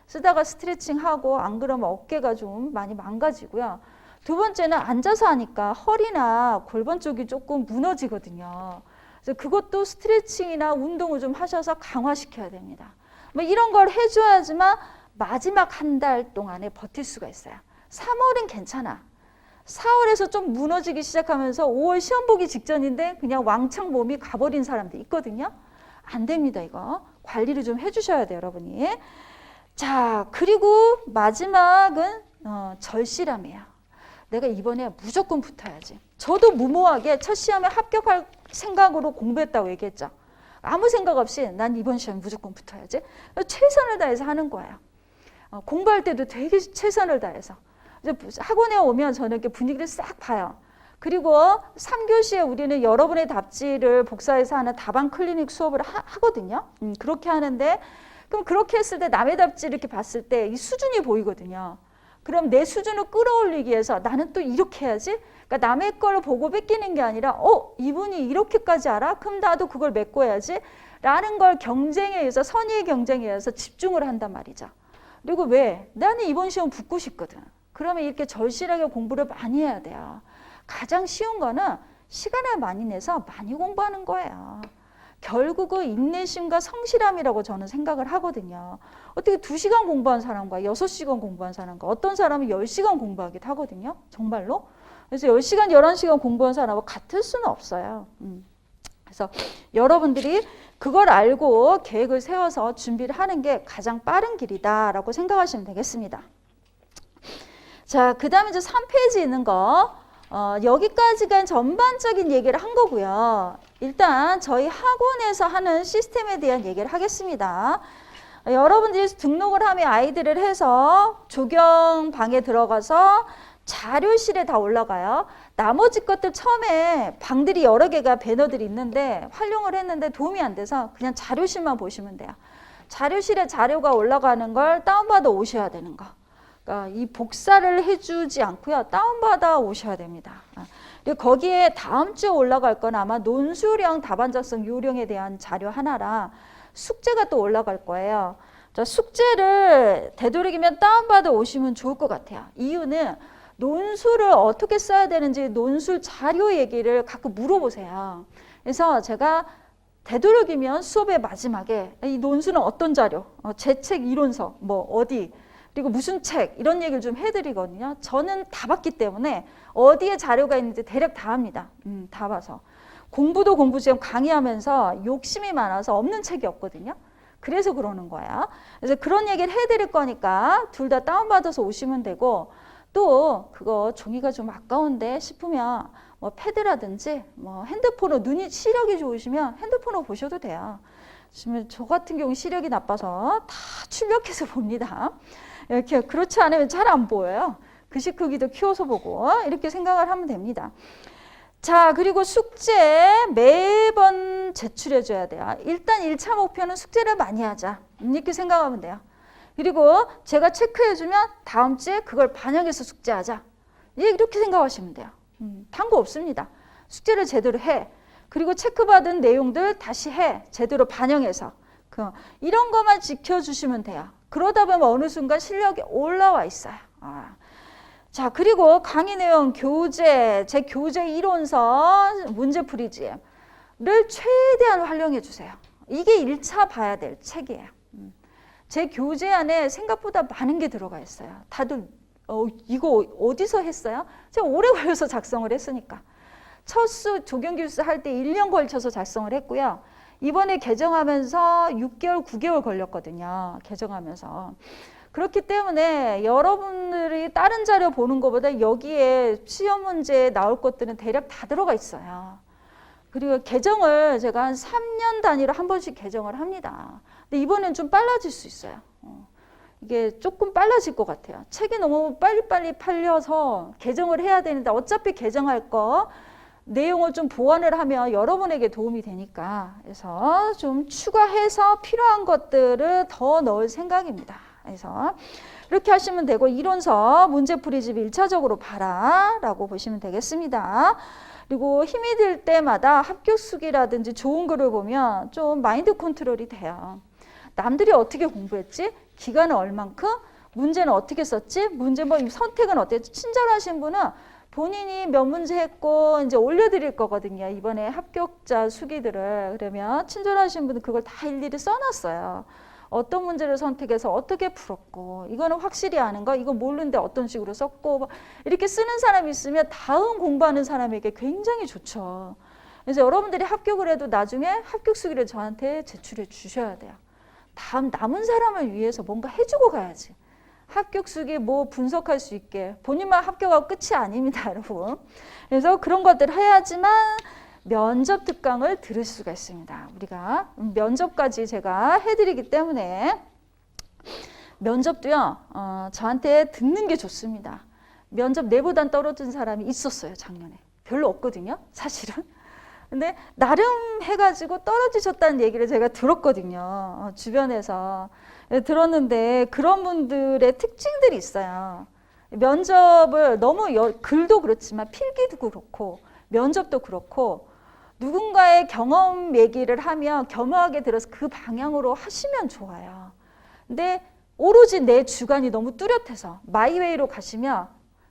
쓰다가 스트레칭하고 안 그러면 어깨가 좀 많이 망가지고요. 두 번째는 앉아서 하니까 허리나 골반 쪽이 조금 무너지거든요. 그래서 그것도 스트레칭이나 운동을 좀 하셔서 강화시켜야 됩니다. 뭐 이런 걸 해줘야지만 마지막 한 달 동안에 버틸 수가 있어요. 3월은 괜찮아. 4월에서 좀 무너지기 시작하면서 5월 시험 보기 직전인데 그냥 왕창 몸이 가버린 사람도 있거든요. 안 됩니다, 이거. 관리를 좀 해주셔야 돼요, 여러분이. 자, 그리고 마지막은 절실함이에요. 내가 이번에 무조건 붙어야지. 저도 무모하게 첫 시험에 합격할 생각으로 공부했다고 얘기했죠. 아무 생각 없이 난 이번 시험에 무조건 붙어야지. 최선을 다해서 하는 거예요. 공부할 때도 되게 최선을 다해서. 이제 학원에 오면 저는 이렇게 분위기를 싹 봐요. 그리고 3교시에 우리는 여러분의 답지를 복사해서 하는 답안 클리닉 수업을 하거든요. 그렇게 하는데 그럼 그렇게 했을 때 남의 답지를 이렇게 봤을 때 이 수준이 보이거든요. 그럼 내 수준을 끌어올리기 위해서 나는 또 이렇게 해야지. 그러니까 남의 걸 보고 뺏기는 게 아니라 이분이 이렇게까지 알아? 그럼 나도 그걸 메꿔야지. 라는 걸 경쟁에 의해서 선의의 경쟁에 의해서 집중을 한단 말이죠. 그리고 왜? 나는 이번 시험 붙고 싶거든. 그러면 이렇게 절실하게 공부를 많이 해야 돼요. 가장 쉬운 거는 시간을 많이 내서 많이 공부하는 거예요. 결국은 인내심과 성실함이라고 저는 생각을 하거든요. 어떻게 2시간 공부한 사람과 6시간 공부한 사람과 어떤 사람은 10시간 공부하기도 하거든요. 정말로. 그래서 10시간, 11시간 공부한 사람하고 같을 수는 없어요. 그래서 여러분들이 그걸 알고 계획을 세워서 준비를 하는 게 가장 빠른 길이다라고 생각하시면 되겠습니다. 자, 그 다음에 이제 3페이지 있는 거. 여기까지가 전반적인 얘기를 한 거고요. 일단 저희 학원에서 하는 시스템에 대한 얘기를 하겠습니다. 여러분들이 등록을 하면 아이들을 해서 조경방에 들어가서 자료실에 다 올라가요. 나머지 것들 처음에 방들이 여러 개가 배너들이 있는데 활용을 했는데 도움이 안 돼서 그냥 자료실만 보시면 돼요. 자료실에 자료가 올라가는 걸 다운받아 오셔야 되는 거. 그러니까 이 복사를 해주지 않고요. 다운받아 오셔야 됩니다. 그리고 거기에 다음 주에 올라갈 건 아마 논술형 답안 작성 요령에 대한 자료 하나랑 숙제가 또 올라갈 거예요. 자, 숙제를 되도록이면 다운받아 오시면 좋을 것 같아요. 이유는 논술을 어떻게 써야 되는지 논술 자료 얘기를 가끔 물어보세요. 그래서 제가 되도록이면 수업의 마지막에 이 논술은 어떤 자료, 제 책 이론서, 뭐 어디, 그리고 무슨 책 이런 얘기를 좀 해드리거든요. 저는 다 봤기 때문에 어디에 자료가 있는지 대략 다 합니다. 다 봐서. 공부도 공부지만 강의하면서 욕심이 많아서 없는 책이 없거든요. 그래서 그러는 거야. 그래서 그런 얘기를 해드릴 거니까 둘 다 다운받아서 오시면 되고 또 그거 종이가 좀 아까운데 싶으면 뭐 패드라든지 뭐 핸드폰으로 눈이 시력이 좋으시면 핸드폰으로 보셔도 돼요. 지금 저 같은 경우 시력이 나빠서 다 출력해서 봅니다. 이렇게 그렇지 않으면 잘 안 보여요. 글씨 크기도 키워서 보고 이렇게 생각을 하면 됩니다. 자, 그리고 숙제 매번 제출해 줘야 돼요. 일단 1차 목표는 숙제를 많이 하자. 이렇게 생각하면 돼요. 그리고 제가 체크해 주면 다음 주에 그걸 반영해서 숙제하자. 이렇게 생각하시면 돼요. 딴 거 없습니다. 숙제를 제대로 해. 그리고 체크받은 내용들 다시 해. 제대로 반영해서. 이런 것만 지켜주시면 돼요. 그러다 보면 어느 순간 실력이 올라와 있어요. 자, 그리고 강의 내용, 교재, 제 교재 이론서, 문제풀이지를 최대한 활용해 주세요. 이게 1차 봐야 될 책이에요. 제 교재 안에 생각보다 많은 게 들어가 있어요. 다들 이거 어디서 했어요? 제가 오래 걸려서 작성을 했으니까. 첫 수 조경기술사 할 때 1년 걸쳐서 작성을 했고요. 이번에 개정하면서 6개월, 9개월 걸렸거든요. 개정하면서. 그렇기 때문에 여러분들이 다른 자료 보는 것보다 여기에 시험 문제에 나올 것들은 대략 다 들어가 있어요. 그리고 개정을 제가 한 3년 단위로 한 번씩 개정을 합니다. 근데 이번엔 좀 빨라질 수 있어요. 이게 조금 빨라질 것 같아요. 책이 너무 빨리빨리 팔려서 개정을 해야 되는데 어차피 개정할 거 내용을 좀 보완을 하면 여러분에게 도움이 되니까 그래서 좀 추가해서 필요한 것들을 더 넣을 생각입니다. 그래서 이렇게 하시면 되고 이론서 문제풀이집 1차적으로 봐라 라고 보시면 되겠습니다. 그리고 힘이 들 때마다 합격수기라든지 좋은 글을 보면 좀 마인드 컨트롤이 돼요. 남들이 어떻게 공부했지? 기간은 얼만큼? 문제는 어떻게 썼지? 문제 뭐 선택은 어땠지? 친절하신 분은 본인이 몇 문제 했고 이제 올려드릴 거거든요. 이번에 합격자 수기들을. 그러면 친절하신 분은 그걸 다 일일이 써놨어요. 어떤 문제를 선택해서 어떻게 풀었고 이거는 확실히 아는 거, 이거 모르는데 어떤 식으로 썼고 이렇게 쓰는 사람이 있으면 다음 공부하는 사람에게 굉장히 좋죠. 그래서 여러분들이 합격을 해도 나중에 합격 수기를 저한테 제출해 주셔야 돼요. 다음 남은 사람을 위해서 뭔가 해주고 가야지. 합격 수기 뭐 분석할 수 있게. 본인만 합격하고 끝이 아닙니다, 여러분. 그래서 그런 것들을 해야지만 면접 특강을 들을 수가 있습니다. 우리가 면접까지 제가 해드리기 때문에 면접도요, 저한테 듣는 게 좋습니다. 면접 내보단 떨어진 사람이 있었어요, 작년에. 별로 없거든요, 사실은. 근데 나름 해가지고 떨어지셨다는 얘기를 제가 들었거든요. 주변에서. 들었는데 그런 분들의 특징들이 있어요. 면접을 너무 글도 그렇지만 필기도 그렇고 면접도 그렇고 누군가의 경험 얘기를 하면 겸허하게 들어서 그 방향으로 하시면 좋아요. 근데 오로지 내 주관이 너무 뚜렷해서 마이웨이로 가시면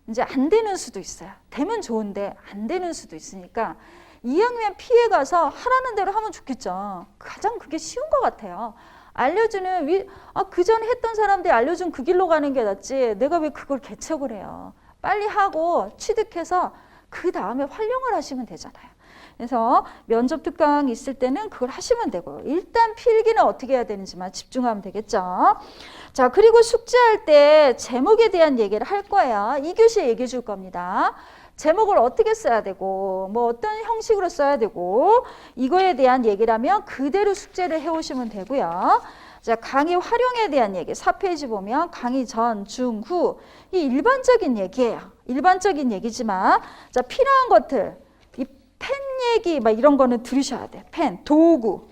이제 안 되는 수도 있어요. 되면 좋은데 안 되는 수도 있으니까 이왕이면 피해 가서 하라는 대로 하면 좋겠죠. 가장 그게 쉬운 것 같아요. 알려주는 그 전에 했던 사람들이 알려준 그 길로 가는 게 낫지 내가 왜 그걸 개척을 해요. 빨리 하고 취득해서 그 다음에 활용을 하시면 되잖아요. 그래서 면접 특강 있을 때는 그걸 하시면 되고 일단 필기는 어떻게 해야 되는지만 집중하면 되겠죠. 자, 그리고 숙제할 때 제목에 대한 얘기를 할 거예요. 2교시에 얘기해 줄 겁니다. 제목을 어떻게 써야 되고 뭐 어떤 형식으로 써야 되고 이거에 대한 얘기라면 그대로 숙제를 해오시면 되고요. 자, 강의 활용에 대한 얘기 4페이지 보면 강의 전, 중, 후 이 일반적인 얘기예요. 일반적인 얘기지만 자, 필요한 것들 이 펜 얘기 막 이런 거는 들으셔야 돼. 펜, 도구.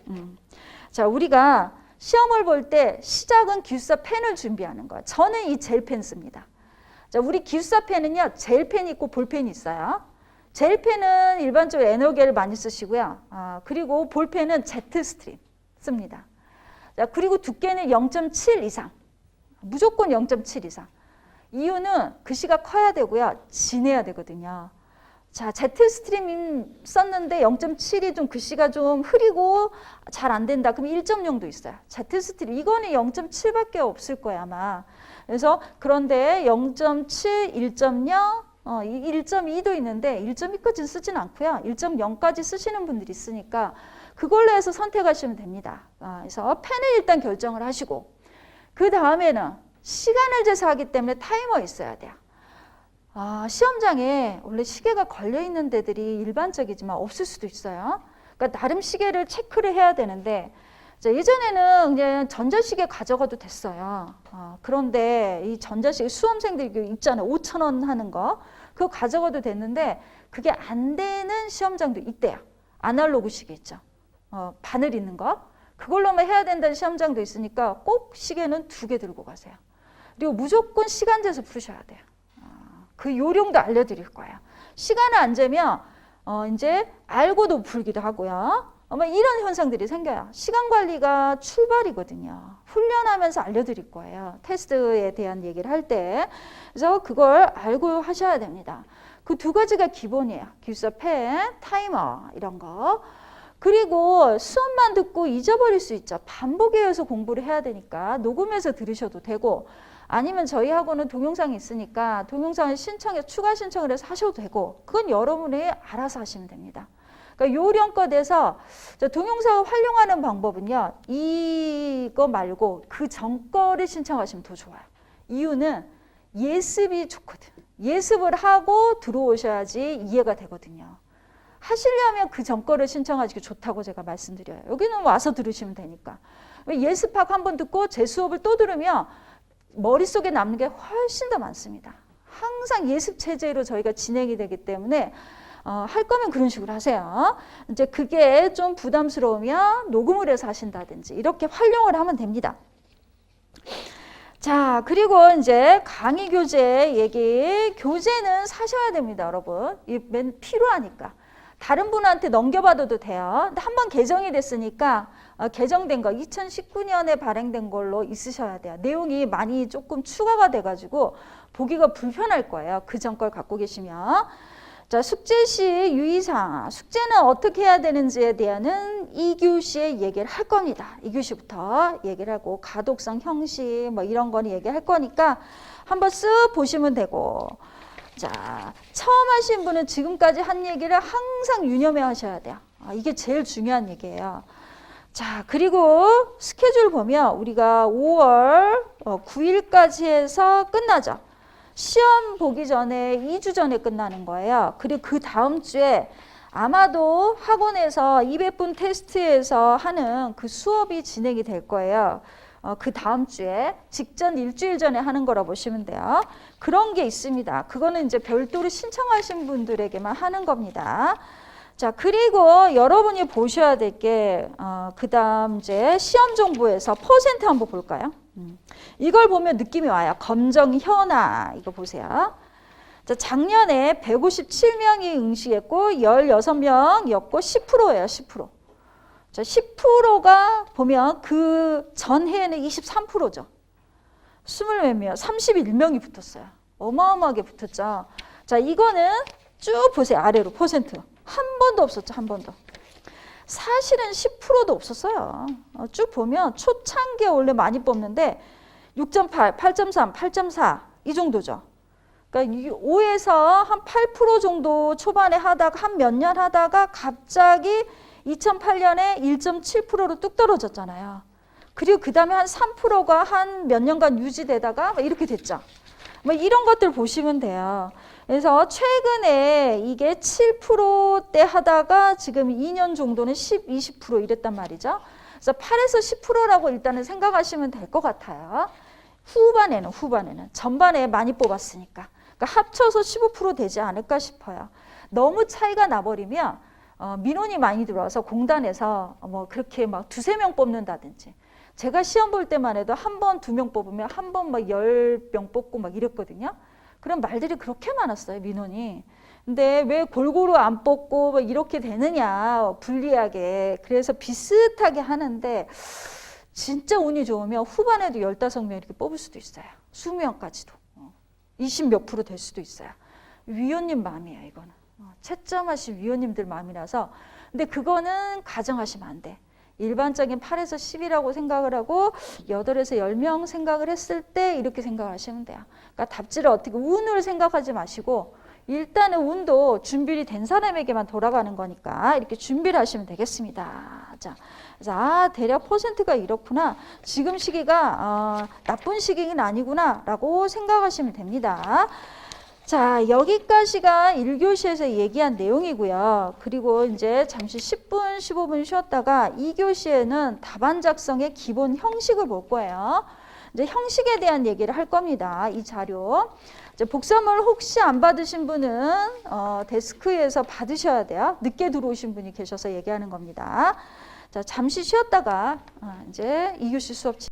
자, 우리가 시험을 볼 때 시작은 기숙사 펜을 준비하는 거예요. 저는 이 젤펜 씁니다. 자, 우리 기숙사 펜은요, 젤펜이 있고 볼펜이 있어요. 젤펜은 일반적으로 에너겔을 많이 쓰시고요. 그리고 볼펜은 제트스트림 씁니다. 자, 그리고 두께는 0.7 이상. 무조건 0.7 이상. 이유는 글씨가 커야 되고요. 진해야 되거든요. 자, 제트스트림 썼는데 0.7이 좀 글씨가 좀 흐리고 잘 안 된다. 그럼 1.0도 있어요. 제트스트림 이거는 0.7밖에 없을 거야 아마. 그래서 그런데 0.7, 1.0, 1.2도 있는데 1.2까지는 쓰진 않고요. 1.0까지 쓰시는 분들이 있으니까 그걸로 해서 선택하시면 됩니다. 그래서 펜을 일단 결정을 하시고 그 다음에는 시간을 재서 하기 때문에 타이머 있어야 돼요. 시험장에 원래 시계가 걸려있는 데들이 일반적이지만 없을 수도 있어요. 그러니까 나름 시계를 체크를 해야 되는데 자, 예전에는 그냥 전자시계 가져가도 됐어요. 그런데 이 전자시계 수험생들 있잖아요. 5,000원 하는 거. 그거 가져가도 됐는데 그게 안 되는 시험장도 있대요. 아날로그 시계 있죠. 바늘 있는 거. 그걸로만 해야 된다는 시험장도 있으니까 꼭 시계는 2개 들고 가세요. 그리고 무조건 시간 재서 푸셔야 돼요. 그 요령도 알려드릴 거예요. 시간을 안 재면 이제 알고도 풀기도 하고요. 이런 현상들이 생겨요. 시간 관리가 출발이거든요. 훈련하면서 알려드릴 거예요. 테스트에 대한 얘기를 할 때. 그래서 그걸 알고 하셔야 됩니다. 그 2가지가 기본이에요. 기숙사 펜, 타이머 이런 거. 그리고 수업만 듣고 잊어버릴 수 있죠. 반복해서 공부를 해야 되니까 녹음해서 들으셔도 되고 아니면 저희 학원은 동영상이 있으니까 동영상을 추가 신청을 해서 하셔도 되고 그건 여러분이 알아서 하시면 됩니다. 그러니까 요령껏 해서 동영상을 활용하는 방법은요. 이거 말고 그 전 거를 신청하시면 더 좋아요. 이유는 예습이 좋거든. 예습을 하고 들어오셔야지 이해가 되거든요. 하시려면 그 전 거를 신청하시기 좋다고 제가 말씀드려요. 여기는 와서 들으시면 되니까. 예습하고 한번 듣고 제 수업을 또 들으면 머릿속에 남는 게 훨씬 더 많습니다. 항상 예습 체제로 저희가 진행이 되기 때문에 할 거면 그런 식으로 하세요. 이제 그게 좀 부담스러우면 녹음을 해서 하신다든지 이렇게 활용을 하면 됩니다. 자, 그리고 이제 강의 교재 얘기. 교재는 사셔야 됩니다, 여러분. 맨 필요하니까. 다른 분한테 넘겨받아도 돼요. 근데 한번 개정이 됐으니까 개정된 거 2019년에 발행된 걸로 있으셔야 돼요. 내용이 많이 조금 추가가 돼가지고 보기가 불편할 거예요. 그 전 걸 갖고 계시면. 자, 숙제 시 유의사항. 숙제는 어떻게 해야 되는지에 대한은 2교시에 얘기를 할 겁니다. 2교시부터 얘기를 하고 가독성, 형식 뭐 이런 거는 얘기할 거니까 한번 쓱 보시면 되고. 자, 처음 하신 분은 지금까지 한 얘기를 항상 유념해 하셔야 돼요. 이게 제일 중요한 얘기예요. 자, 그리고 스케줄 보면 우리가 5월 9일까지 해서 끝나죠. 시험 보기 전에 2주 전에 끝나는 거예요. 그리고 그 다음 주에 아마도 학원에서 200분 테스트에서 하는 그 수업이 진행이 될 거예요. 그 다음 주에 직전 일주일 전에 하는 거라 보시면 돼요. 그런 게 있습니다. 그거는 이제 별도로 신청하신 분들에게만 하는 겁니다. 자, 그리고 여러분이 보셔야 될 게, 그 다음 이제 시험 정보에서 퍼센트 한번 볼까요? 이걸 보면 느낌이 와요. 검정 현아, 이거 보세요. 자, 작년에 157명이 응시했고, 16명이었고, 10%예요, 10%. 자, 10%가 보면 그 전해에는 23%죠. 20몇 명, 31명이 붙었어요. 어마어마하게 붙었죠. 자, 이거는 쭉 보세요. 아래로 퍼센트. 한 번도 없었죠. 한 번도. 사실은 10%도 없었어요. 쭉 보면 초창기에 원래 많이 뽑는데 6.8, 8.3, 8.4 이 정도죠. 그러니까 5에서 한 8% 정도 초반에 하다가 한 몇 년 하다가 갑자기 2008년에 1.7%로 뚝 떨어졌잖아요. 그리고 그 다음에 한 3%가 한 몇 년간 유지되다가 이렇게 됐죠. 뭐 이런 것들 보시면 돼요. 그래서 최근에 이게 7%대 하다가 지금 2년 정도는 10, 20% 이랬단 말이죠. 그래서 8에서 10%라고 일단은 생각하시면 될 것 같아요. 후반에는 전반에 많이 뽑았으니까. 그러니까 합쳐서 15% 되지 않을까 싶어요. 너무 차이가 나버리면 민원이 많이 들어와서 공단에서 뭐 그렇게 막 2~3명 뽑는다든지. 제가 시험 볼 때만 해도 한 번 2명 뽑으면 한 번 막 10명 뽑고 막 이랬거든요. 그런 말들이 그렇게 많았어요, 민원이. 근데 왜 골고루 안 뽑고 뭐 이렇게 되느냐, 불리하게. 그래서 비슷하게 하는데 진짜 운이 좋으면 후반에도 15명 이렇게 뽑을 수도 있어요. 20명까지도. 20 몇 % 될 수도 있어요. 위원님 마음이에요, 이거는. 채점하신 위원님들 마음이라서. 근데 그거는 가정하시면 안 돼. 일반적인 8에서 10이라고 생각을 하고 8에서 10명 생각을 했을 때 이렇게 생각하시면 돼요. 그러니까 답지를 어떻게 운을 생각하지 마시고 일단은 운도 준비를 된 사람에게만 돌아가는 거니까 이렇게 준비를 하시면 되겠습니다. 자, 그래서 대략 퍼센트가 이렇구나. 지금 시기가 나쁜 시기는 아니구나 라고 생각하시면 됩니다. 자, 여기까지가 1교시에서 얘기한 내용이고요. 그리고 이제 잠시 10분, 15분 쉬었다가 2교시에는 답안 작성의 기본 형식을 볼 거예요. 이제 형식에 대한 얘기를 할 겁니다. 이 자료. 이제 복사물 혹시 안 받으신 분은 데스크에서 받으셔야 돼요. 늦게 들어오신 분이 계셔서 얘기하는 겁니다. 자, 잠시 쉬었다가 이제 2교시 수업